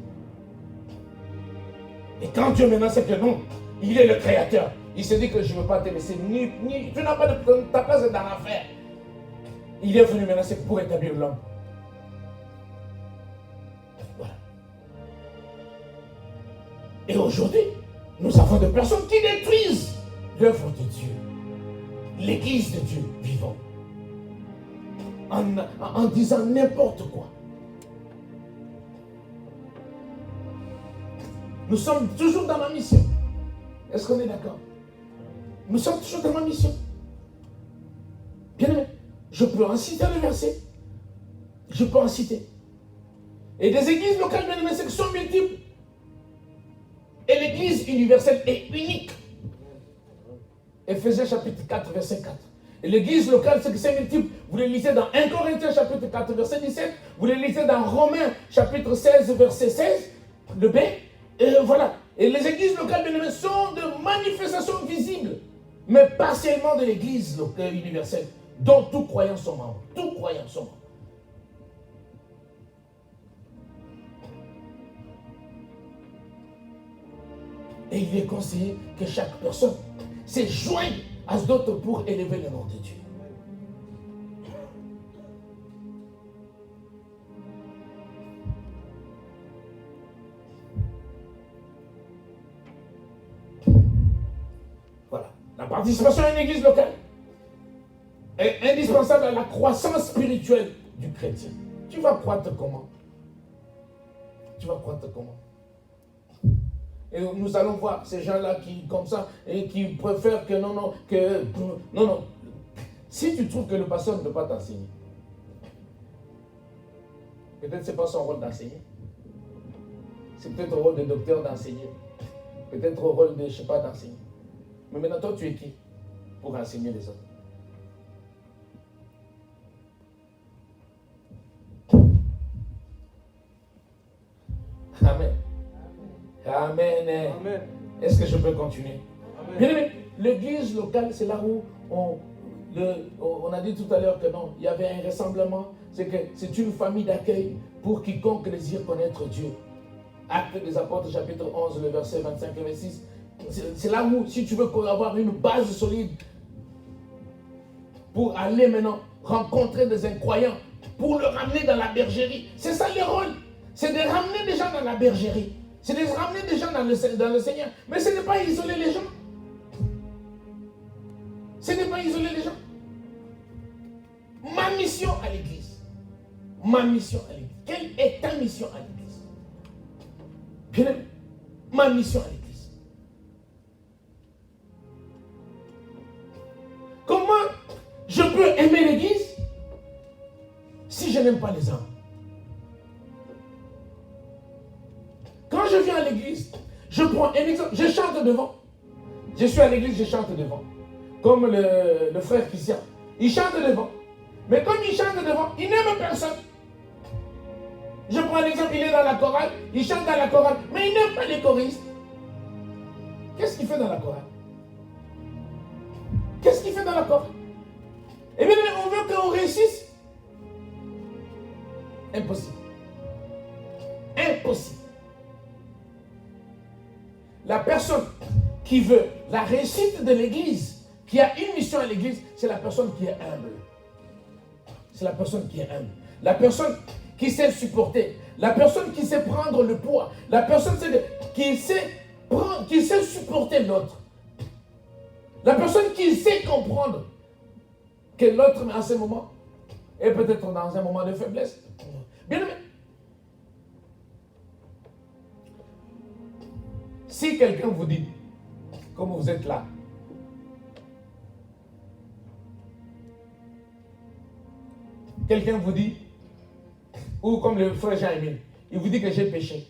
Et quand Dieu maintenant sait que non, il est le créateur, il se dit que je ne veux pas te laisser, tu n'as pas ta place dans l'affaire. Il est venu maintenant, c'est pour établir l'homme. Voilà. Et aujourd'hui, nous avons des personnes qui détruisent l'œuvre de Dieu, l'église de Dieu vivant, en disant n'importe quoi. Nous sommes toujours dans ma mission. Est-ce qu'on est d'accord? Nous sommes toujours dans ma mission. Bien aimé, je peux en citer le verset. Je peux en citer. Et des églises locales, bien aimé, c'est que sont multiples. Et l'église universelle est unique. Éphésiens chapitre 4, verset 4. Et l'église locale, c'est que c'est multiple. Vous les lisez dans 1 Corinthiens chapitre 4, verset 17. Vous les lisez dans Romains chapitre 16, verset 16. Le B. Et voilà. Et les églises locales, bien aimés, sont de manifestations visibles, mais partiellement de l'église universelle, dont tous croyants sont membres. Tous croyants sont membres. Et il est conseillé que chaque personne se joigne à d'autres pour élever le nom de Dieu. Voilà. La participation à une église locale est indispensable à la croissance spirituelle du chrétien. Tu vas croître comment? Tu vas croître comment? Et nous allons voir ces gens-là qui, comme ça, et qui préfèrent que non. Si tu trouves que le pasteur ne peut pas t'enseigner, peut-être que ce n'est pas son rôle d'enseigner. C'est peut-être au rôle de docteur d'enseigner. Peut-être au rôle de, je ne sais pas, d'enseigner. Mais maintenant, toi, tu es qui pour enseigner les autres? Amen. Amen. Amen. Est-ce que je peux continuer? Amen. Bien aimé, l'église locale, c'est là où on a dit tout à l'heure que non, il y avait un rassemblement. C'est une famille d'accueil pour quiconque désire connaître Dieu. Actes des Apôtres, chapitre 11, le verset 25 et 26. C'est là où, si tu veux avoir une base solide pour aller maintenant rencontrer des incroyants, pour le ramener dans la bergerie. C'est ça le rôle. C'est de ramener des gens dans la bergerie. C'est de ramener des gens dans le Seigneur. Mais ce n'est pas isoler les gens. Ce n'est pas isoler les gens. Ma mission à l'église. Ma mission à l'église. Quelle est ta mission à l'église? Bien aimé, ma mission à l'église. Comment je peux aimer l'église si je n'aime pas les hommes? Quand je viens à l'église, je prends un exemple, je chante devant. Je suis à l'église, je chante devant. Comme le frère Christian. Il chante devant. Mais comme il chante devant, il n'aime personne. Je prends un exemple, il est dans la chorale, il chante dans la chorale, mais il n'aime pas les choristes. Qu'est-ce qu'il fait dans la chorale? Qu'est-ce qu'il fait dans la chorale? Eh bien, on veut qu'on réussisse. Impossible. Impossible. La personne qui veut la réussite de l'église, qui a une mission à l'église, c'est la personne qui est humble. C'est la personne qui est humble. La personne qui sait supporter. La personne qui sait prendre le poids. La personne qui sait supporter l'autre. La personne qui sait comprendre que l'autre, à ce moment, est peut-être dans un moment de faiblesse. Bien aimé. Si quelqu'un vous dit, comme vous êtes là, quelqu'un vous dit, ou comme le frère Jean-Émile, il vous dit que j'ai péché.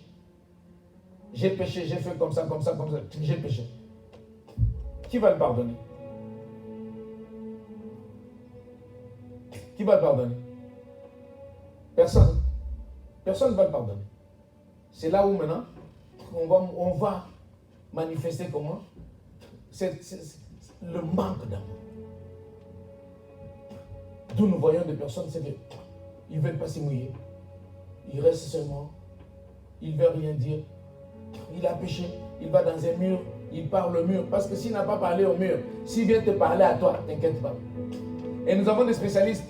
J'ai péché, j'ai fait comme ça, j'ai péché. Qui va le pardonner? Qui va le pardonner? Personne. Personne ne va le pardonner. C'est là où maintenant, on va manifester comment? C'est le manque d'amour. D'où nous voyons des personnes, c'est qu'ils ne veulent pas s'y mouiller. Ils restent seulement. Ils ne veulent rien dire. Il a péché. Il va dans un mur. Il parle au mur. Parce que s'il n'a pas parlé au mur, s'il vient te parler à toi, t'inquiète pas. Et nous avons des spécialistes.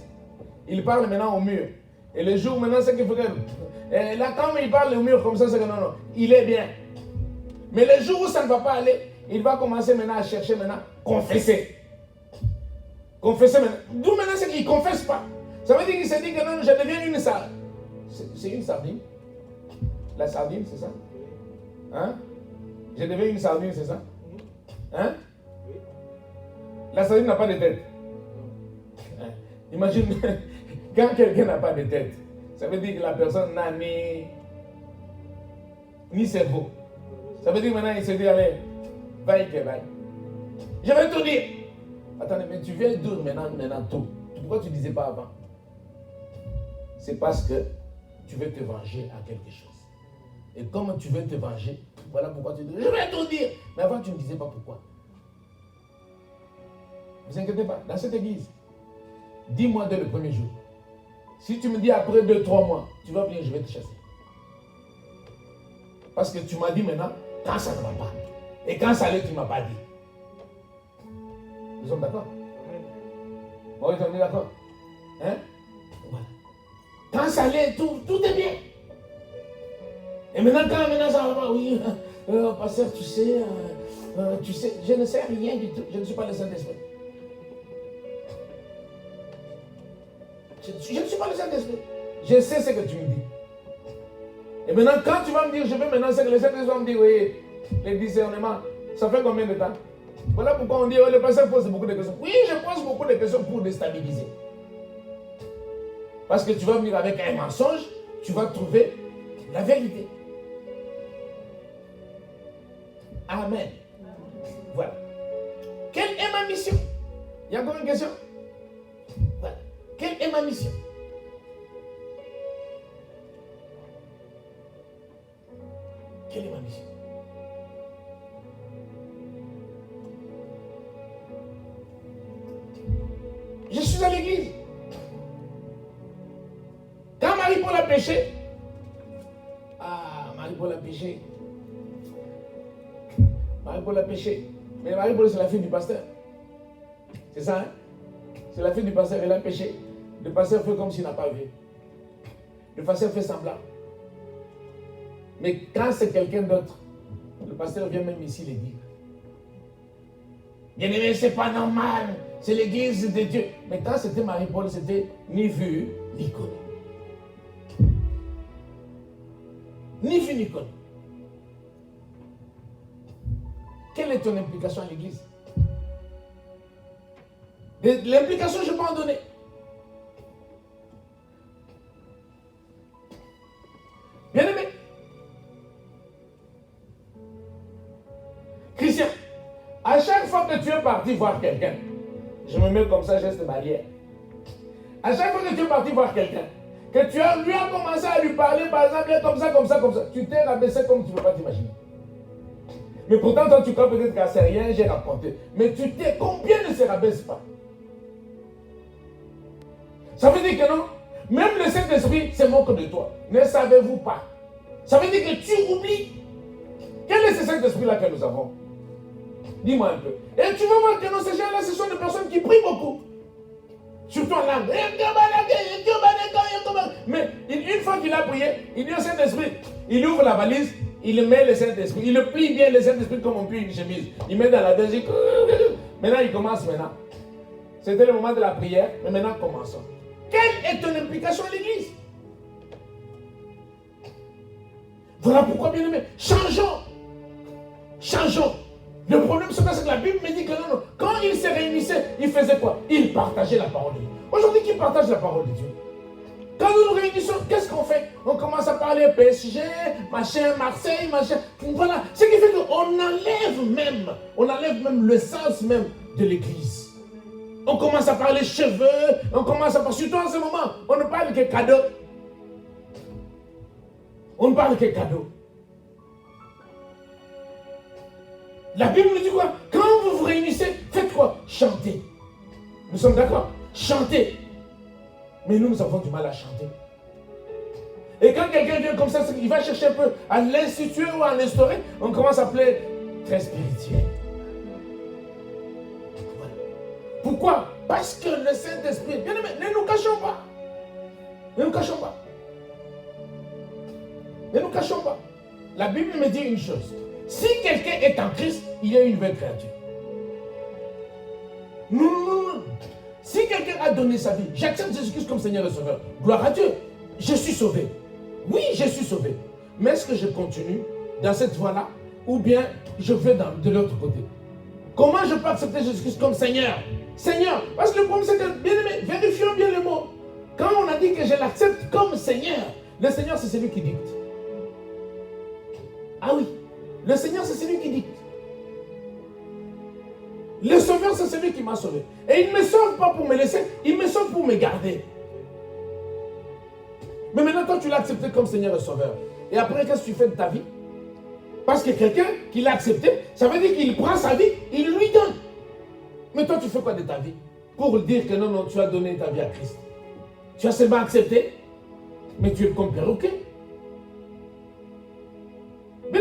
Ils parlent maintenant au mur. Et le jour maintenant, c'est qu'il faut que... là, quand il parle au mur comme ça, c'est que non, il est bien. Mais le jour où ça ne va pas aller, il va commencer maintenant à chercher maintenant, confesser. Confesser maintenant. D'où maintenant, c'est qu'il ne confesse pas. Ça veut dire qu'il se dit que non, je deviens une sardine. C'est une sardine. La sardine, c'est ça? Hein? Je deviens une sardine, c'est ça? Hein? La sardine n'a pas de tête. Hein? Imagine, quand quelqu'un n'a pas de tête, ça veut dire que la personne n'a ni cerveau. Ça veut dire que maintenant il se dit, allez, vaille que vaille. Je vais tout dire. Attendez, mais tu viens dire maintenant tout. Pourquoi tu ne disais pas avant? C'est parce que tu veux te venger à quelque chose. Et comme tu veux te venger, voilà pourquoi tu dis, je vais tout dire. Mais avant, tu ne disais pas pourquoi. Ne vous inquiétez pas, dans cette église, dis-moi dès le premier jour. Si tu me dis après 2-3 mois, tu vas venir, je vais te chasser. Parce que tu m'as dit maintenant, quand ça ne va pas. Et quand ça allait, tu ne m'as pas dit. Nous sommes d'accord? Oui, on est d'accord? Hein? Voilà. Quand ça allait, tout est bien. Et maintenant, quand ça va pas, oui, pasteur, tu sais, je ne sais rien du tout. Je ne suis pas le Saint-Esprit. Je ne suis pas le Saint-Esprit. Je sais ce que tu me dis. Et maintenant, quand tu vas me dire, je vais maintenant, c'est que le Saint-Esprit va me dire, oui, les discernements, ça fait combien de temps? Voilà pourquoi on dit, oh, le pasteur pose beaucoup de questions. Oui, je pose beaucoup de questions pour déstabiliser. Parce que tu vas venir avec un mensonge, tu vas trouver la vérité. Amen. Voilà. Quelle est ma mission? Il y a encore une question? Voilà. Quelle est ma mission? Quelle est ma mission? Je suis à l'église. Quand Marie-Paul a péché, Marie-Paul a péché. Marie-Paul a péché. Mais Marie-Paul, c'est la fille du pasteur. C'est ça, hein? C'est la fille du pasteur, elle a péché. Le pasteur fait comme s'il n'a pas vu. Le pasteur fait semblant. Mais quand c'est quelqu'un d'autre, le pasteur vient même ici le dire. Bien aimé, c'est pas normal. C'est l'église de Dieu. Mais quand c'était Marie-Paul, c'était ni vu, ni connu. Ni vu, ni connu. Quelle est ton implication à l'église? L'implication, je peux en donner. Bien aimé. Christian, à chaque fois que tu es parti voir quelqu'un, je me mets comme ça, geste barrière. À chaque fois que tu es parti voir quelqu'un, que lui as commencé à lui parler, par exemple, comme ça, tu t'es rabaissé comme tu ne peux pas t'imaginer. Mais pourtant, toi, tu crois peut-être que c'est rien, j'ai raconté. Mais combien ne se rabaisse pas? Ça veut dire que non, même le Saint-Esprit se moque de toi. Ne savez-vous pas? Ça veut dire que tu oublies. Quel est ce Saint-Esprit-là que nous avons? Dis-moi un peu. Et tu vas voir que dans ces gens-là, ce sont des personnes qui prient beaucoup. Surtout en langue. Mais une fois qu'il a prié, il dit au Saint-Esprit, il ouvre la valise, il met le Saint-Esprit, il le plie bien le Saint-Esprit comme on plie une chemise. Il met dans la deuxième. Maintenant, il commence maintenant. C'était le moment de la prière, mais maintenant commençons. Quelle est ton implication à l'église? Voilà pourquoi, bien aimé, changeons. Changeons. Le problème, c'est que la Bible me dit que non. Quand ils se réunissaient, ils faisaient quoi? Ils partageaient la parole de Dieu. Aujourd'hui, qui partage la parole de Dieu? Quand nous nous réunissons, qu'est-ce qu'on fait? On commence à parler PSG, machin, Marseille, machin. Voilà. Ce qui fait qu'on enlève même le sens même de l'église. On commence à parler cheveux, on commence à parler, surtout en ce moment, on ne parle que cadeaux. On ne parle que cadeaux. La Bible nous dit quoi? Quand vous vous réunissez, faites quoi? Chantez. Nous sommes d'accord? Chantez. Mais nous avons du mal à chanter. Et quand quelqu'un vient comme ça, il va chercher un peu à l'instituer ou à l'instaurer, on commence à appeler très spirituel. Voilà. Pourquoi? Parce que le Saint-Esprit, bien aimé, ne nous cachons pas. Ne nous cachons pas. Ne nous cachons pas. La Bible me dit une chose. Si quelqu'un est en Christ, il y a une nouvelle créature. Non. Si quelqu'un a donné sa vie, j'accepte Jésus-Christ comme Seigneur et Sauveur. Gloire à Dieu. Je suis sauvé. Oui, je suis sauvé. Mais est-ce que je continue dans cette voie-là ou bien je vais de l'autre côté? Comment je peux accepter Jésus-Christ comme Seigneur? Seigneur. Parce que le problème, c'est que, bien aimé, vérifions bien le mot. Quand on a dit que je l'accepte comme Seigneur, le Seigneur, c'est celui qui dicte. Ah oui. Le Seigneur, c'est celui qui dicte. Le Sauveur, c'est celui qui m'a sauvé. Et il ne me sauve pas pour me laisser, il me sauve pour me garder. Mais maintenant, toi, tu l'as accepté comme Seigneur et Sauveur. Et après, qu'est-ce que tu fais de ta vie? Parce que quelqu'un qui l'a accepté, ça veut dire qu'il prend sa vie, il lui donne. Mais toi, tu fais quoi de ta vie? Pour dire que non, tu as donné ta vie à Christ. Tu as seulement accepté, mais tu es comme perroquet. Mais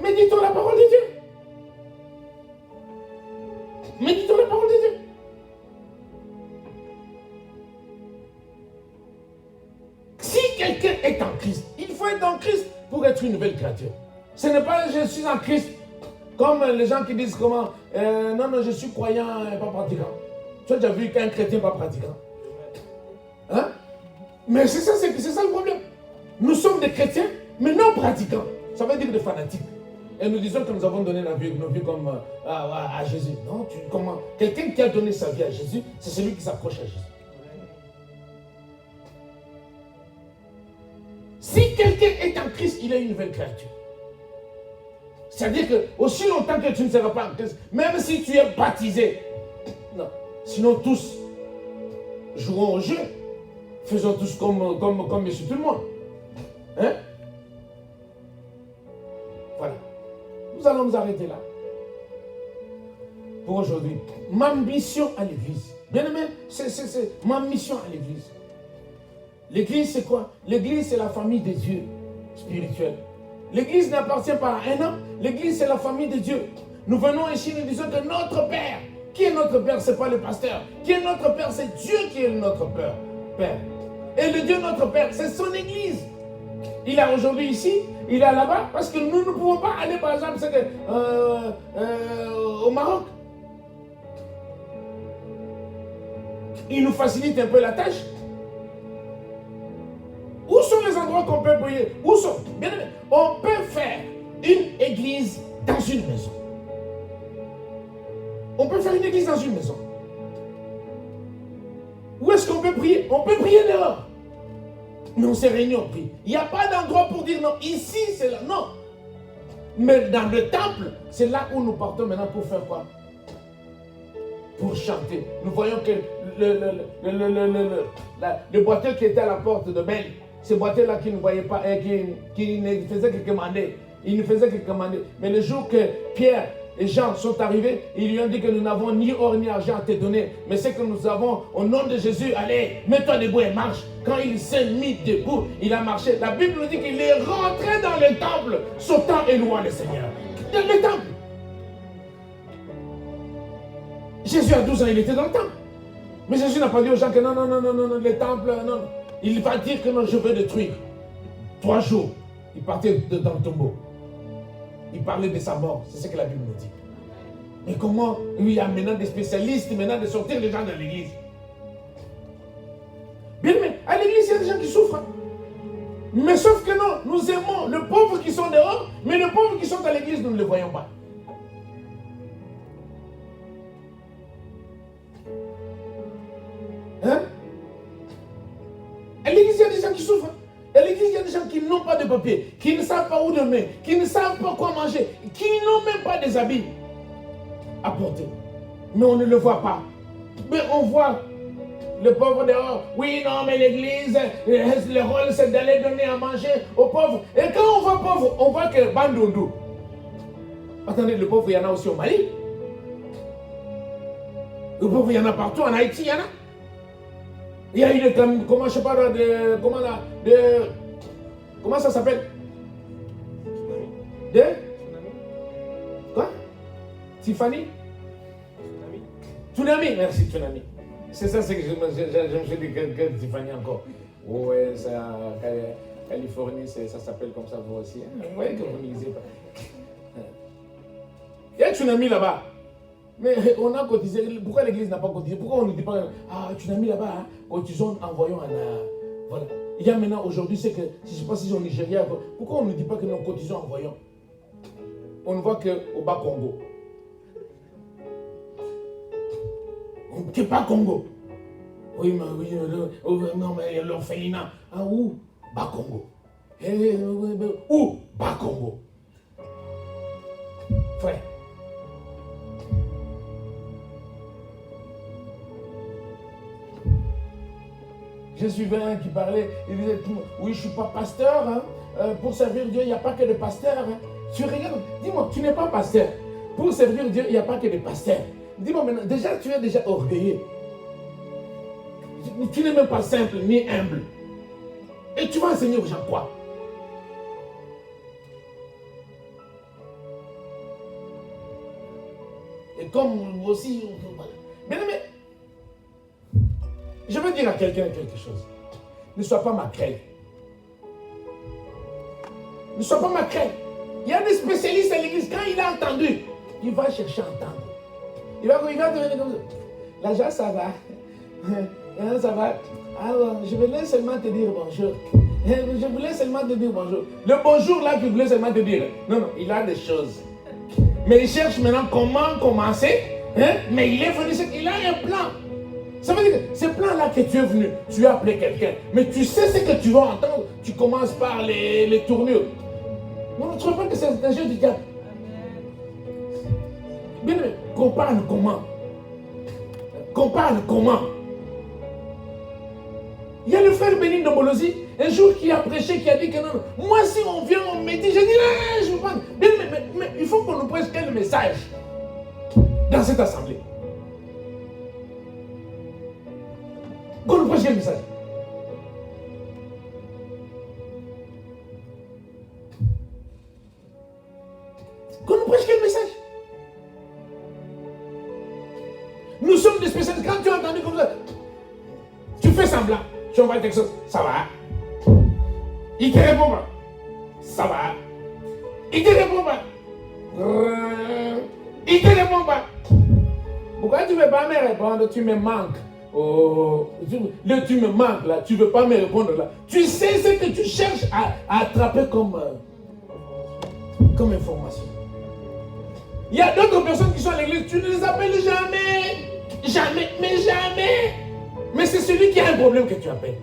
méditons la parole de Dieu. Méditons la parole de Dieu. Si quelqu'un est en Christ, il faut être en Christ pour être une nouvelle créature. Ce n'est pas je suis en Christ comme les gens qui disent comment non, je suis croyant et pas pratiquant. Tu as déjà vu qu'un chrétien pas pratiquant? Hein? Mais c'est ça le problème. Nous sommes des chrétiens, mais non pratiquants. Ça veut dire des fanatiques. Et nous disons que nous avons donné nos vies comme à Jésus. Non, comment? Quelqu'un qui a donné sa vie à Jésus, c'est celui qui s'approche à Jésus. Si quelqu'un est en Christ, il est une nouvelle créature. C'est-à-dire que aussi longtemps que tu ne seras pas en Christ, même si tu es baptisé, non. Sinon tous jouons au jeu. Faisons tous comme monsieur tout le monde. Hein? Voilà. Nous allons nous arrêter là. Pour aujourd'hui. Ma mission à l'église. Bien aimé, c'est ma mission à l'église. L'église, c'est quoi? L'église, c'est la famille de Dieu spirituelle. L'église n'appartient pas à un homme. L'église, c'est la famille de Dieu. Nous venons ici, nous disons que notre Père, qui est notre Père? Ce n'est pas le pasteur. Qui est notre Père? C'est Dieu qui est notre Père. Et le Dieu, notre Père, c'est son église. Il est aujourd'hui ici, il est là-bas, parce que nous ne pouvons pas aller, par exemple, au Maroc. Il nous facilite un peu la tâche. Où sont les endroits qu'on peut prier? Où sont? Bien aimé, on peut faire une église dans une maison. On peut faire une église dans une maison. Où est-ce qu'on peut prier? On peut prier dehors. Mais on s'est réunis, on prie. Il n'y a pas d'endroit pour dire non, ici c'est là. Non. Mais dans le temple, c'est là où nous partons maintenant pour faire quoi? Pour chanter. Nous voyons que le boiteux qui était à la porte de Belle, ce boiteux-là qui ne voyait pas, qui ne faisait que commander. Il ne faisait que commander. Mais le jour que Pierre et Jean sont arrivés, ils lui ont dit que nous n'avons ni or ni argent à te donner, mais c'est que nous avons au nom de Jésus, allez, mets-toi debout et marche. Quand il s'est mis debout, il a marché. La Bible nous dit qu'il est rentré dans le temple, sautant et louant le Seigneur. Dans le temple. Jésus à 12 ans, il était dans le temple. Mais Jésus n'a pas dit aux gens que non, les temples, non. Il va dire que non, je veux détruire. 3 jours, il partait dans le tombeau. Il parlait de sa mort, c'est ce que la Bible nous dit. Mais comment lui amenant des spécialistes maintenant de sortir les gens de l'église? Bien, mais à l'église, il y a des gens qui souffrent. Mais sauf que non, nous aimons les pauvres qui sont dehors, mais les pauvres qui sont à l'église, nous ne les voyons pas. Hein? À l'église, il y a des gens qui souffrent. À l'église, il y a des gens qui n'ont pas de papier, qui ne savent pas où dormir, qui ne savent pas quoi manger, qui n'ont même pas des habits à porter. Mais on ne le voit pas. Mais on voit le pauvre dehors. Oui, non, mais l'église, le rôle, c'est d'aller donner à manger aux pauvres. Et quand on voit pauvre, on voit que Bandundu. Attendez, le pauvre, il y en a aussi au Mali. Le pauvre, il y en a partout. En Haïti, il y en a. Il y a eu comment je sais pas, comment ça s'appelle? Quoi? Tiffany? Tsunami, merci, tsunami. C'est ça, c'est que je me suis dit que Tiffany encore. Ouais, ça, Californie, ça s'appelle comme ça, vous aussi. Vous voyez que vous ne lisez pas. Il y a un tsunami là-bas. Mais on a cotisé. Pourquoi l'église n'a pas cotisé? Pourquoi on ne dit pas, ah, tsunami là-bas, hein, cotisons, envoyons voilà. Il y a maintenant, aujourd'hui, c'est que, je ne sais pas si c'est au Nigeria, pourquoi on ne dit pas que nous cotisons, envoyons? On ne voit qu'au bas Congo. Que pas Congo. Oui, non, mais l'orphelinat. Ah, où? Bas Congo. Où? Bas Congo. Frère. Je suivais un qui parlait, il disait, oui, je ne suis pas pasteur, hein. Pour servir Dieu, il n'y a pas que de pasteurs. Hein. Tu regardes, dis-moi, tu n'es pas pasteur. Pour servir Dieu, il n'y a pas que de pasteurs. Dis-moi maintenant, déjà, tu es déjà orgueilleux. Tu n'es même pas simple ni humble. Et tu vas enseigner aux gens quoi? Et comme aussi, bien aimé, je veux dire à quelqu'un quelque chose. Ne sois pas maquerelle. Ne sois pas maquerelle. Il y a des spécialistes à l'église, quand il a entendu, il va chercher à entendre. Il va devenir comme ça. L'agent, ça va. Ça va. Alors, je voulais seulement te dire bonjour. Je voulais seulement te dire bonjour. Le bonjour là qu'il voulait seulement te dire. Non, il a des choses. Mais il cherche maintenant comment commencer. Hein? Mais il est venu, il a un plan. Ça veut dire que ce plan-là que tu es venu, tu as appelé quelqu'un. Mais tu sais ce que tu vas entendre. Tu commences par les tournures. Non, tu ne trouves pas que c'est un jeu du diable. Bien, qu'on parle comment? Qu'on parle comment? Il y a le frère Bénin de Molosi, un jour qui a prêché, qui a dit que non, moi si on vient, on me dit, je dis non, je ne veux pas. Mais il faut qu'on nous prêche quel message dans cette assemblée? Qu'on nous prêche quel message? Qu'on nous prêche quel message? Nous sommes des spécialistes. Quand tu as entendu comme ça, tu fais semblant. Tu envoies quelque chose, ça va. Il te répond pas. Ça va. Il te répond pas. Il te répond pas. Pourquoi tu ne veux pas me répondre? Tu me manques. Oh, tu me manques là. Tu ne veux pas me répondre là. Tu sais ce que tu cherches à attraper comme information. Il y a d'autres personnes qui sont à l'église, tu ne les appelles jamais. Jamais, mais jamais. Mais c'est celui qui a un problème que tu appelles.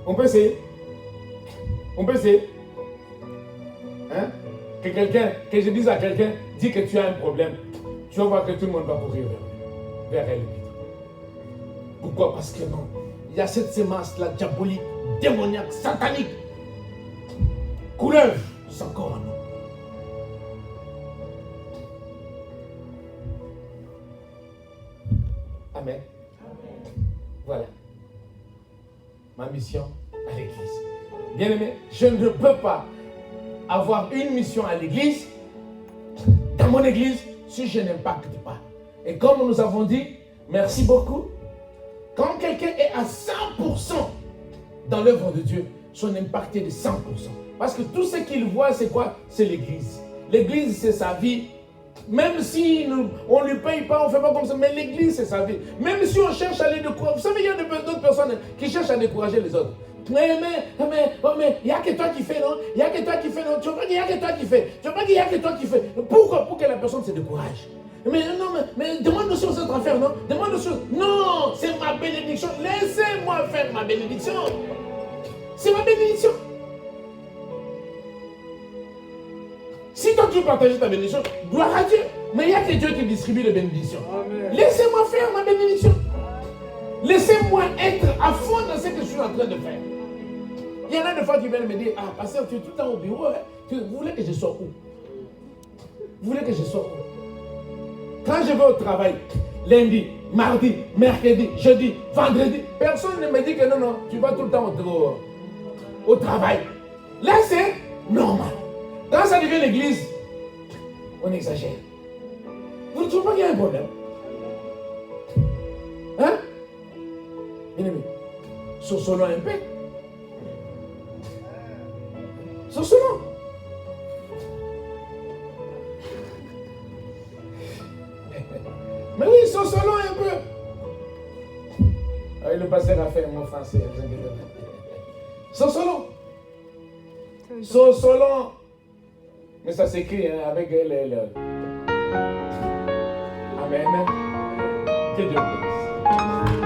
On peut essayer. On peut essayer. Hein? Que je dise à quelqu'un, dis que tu as un problème. Tu vas voir que tout le monde va courir vers elle. Pourquoi? Parce que non. Il y a cette sémence-là, diabolique, démoniaque, satanique. Couleuvre, c'est encore un nom. Amen. Voilà. Ma mission à l'église. Bien aimé, je ne peux pas avoir une mission à l'église, dans mon église, si je n'impacte pas. Et comme nous avons dit, merci beaucoup, quand quelqu'un est à 100% dans l'œuvre de Dieu, son impact est de 100%. Parce que tout ce qu'il voit, c'est quoi? C'est l'église. L'église, c'est sa vie. Même si on ne lui paye pas, on ne fait pas comme ça, mais l'église, c'est sa vie. Même si on cherche à les décourager. Vous savez, il y a d'autres personnes qui cherchent à décourager les autres. Mais, il n'y a que toi qui fais, non? Il n'y a que toi qui fais, non? Tu vois pas qu'il n'y a que toi qui fais. Tu vois pas qu'il n'y a que toi qui fais. Pourquoi? Pour que la personne se décourage. Mais non, mais demande aussi aux autres à faire, non? Demande aussi aux... Non, c'est ma bénédiction. Laissez-moi faire ma bénédiction. C'est ma bénédiction. Si toi tu veux partager ta bénédiction, gloire à Dieu. Mais il n'y a que Dieu qui distribue les bénédictions. Laissez-moi faire ma bénédiction. Laissez-moi être à fond dans ce que je suis en train de faire. Il y en a des fois qui viennent me dire, ah, pasteur, tu es tout le temps au bureau. Hein? Vous voulez que je sois où? Vous voulez que je sois où? Quand je vais au travail, lundi, mardi, mercredi, jeudi, vendredi, personne ne me dit que non, tu vas tout le temps au travail. Là, c'est normal. Quand ça devient l'église, on exagère. Vous ne trouvez pas qu'il y a un problème? Hein? Bien-aimé, sosolons un peu. Sosolons. Mais oui, sosolons un peu. Ah, le pasteur a fait un mot français, vous inquiétez pas. Sosolons. Sosolons. Mais ça s'écrit hein, avec L. Amen. Que Dieu bénisse.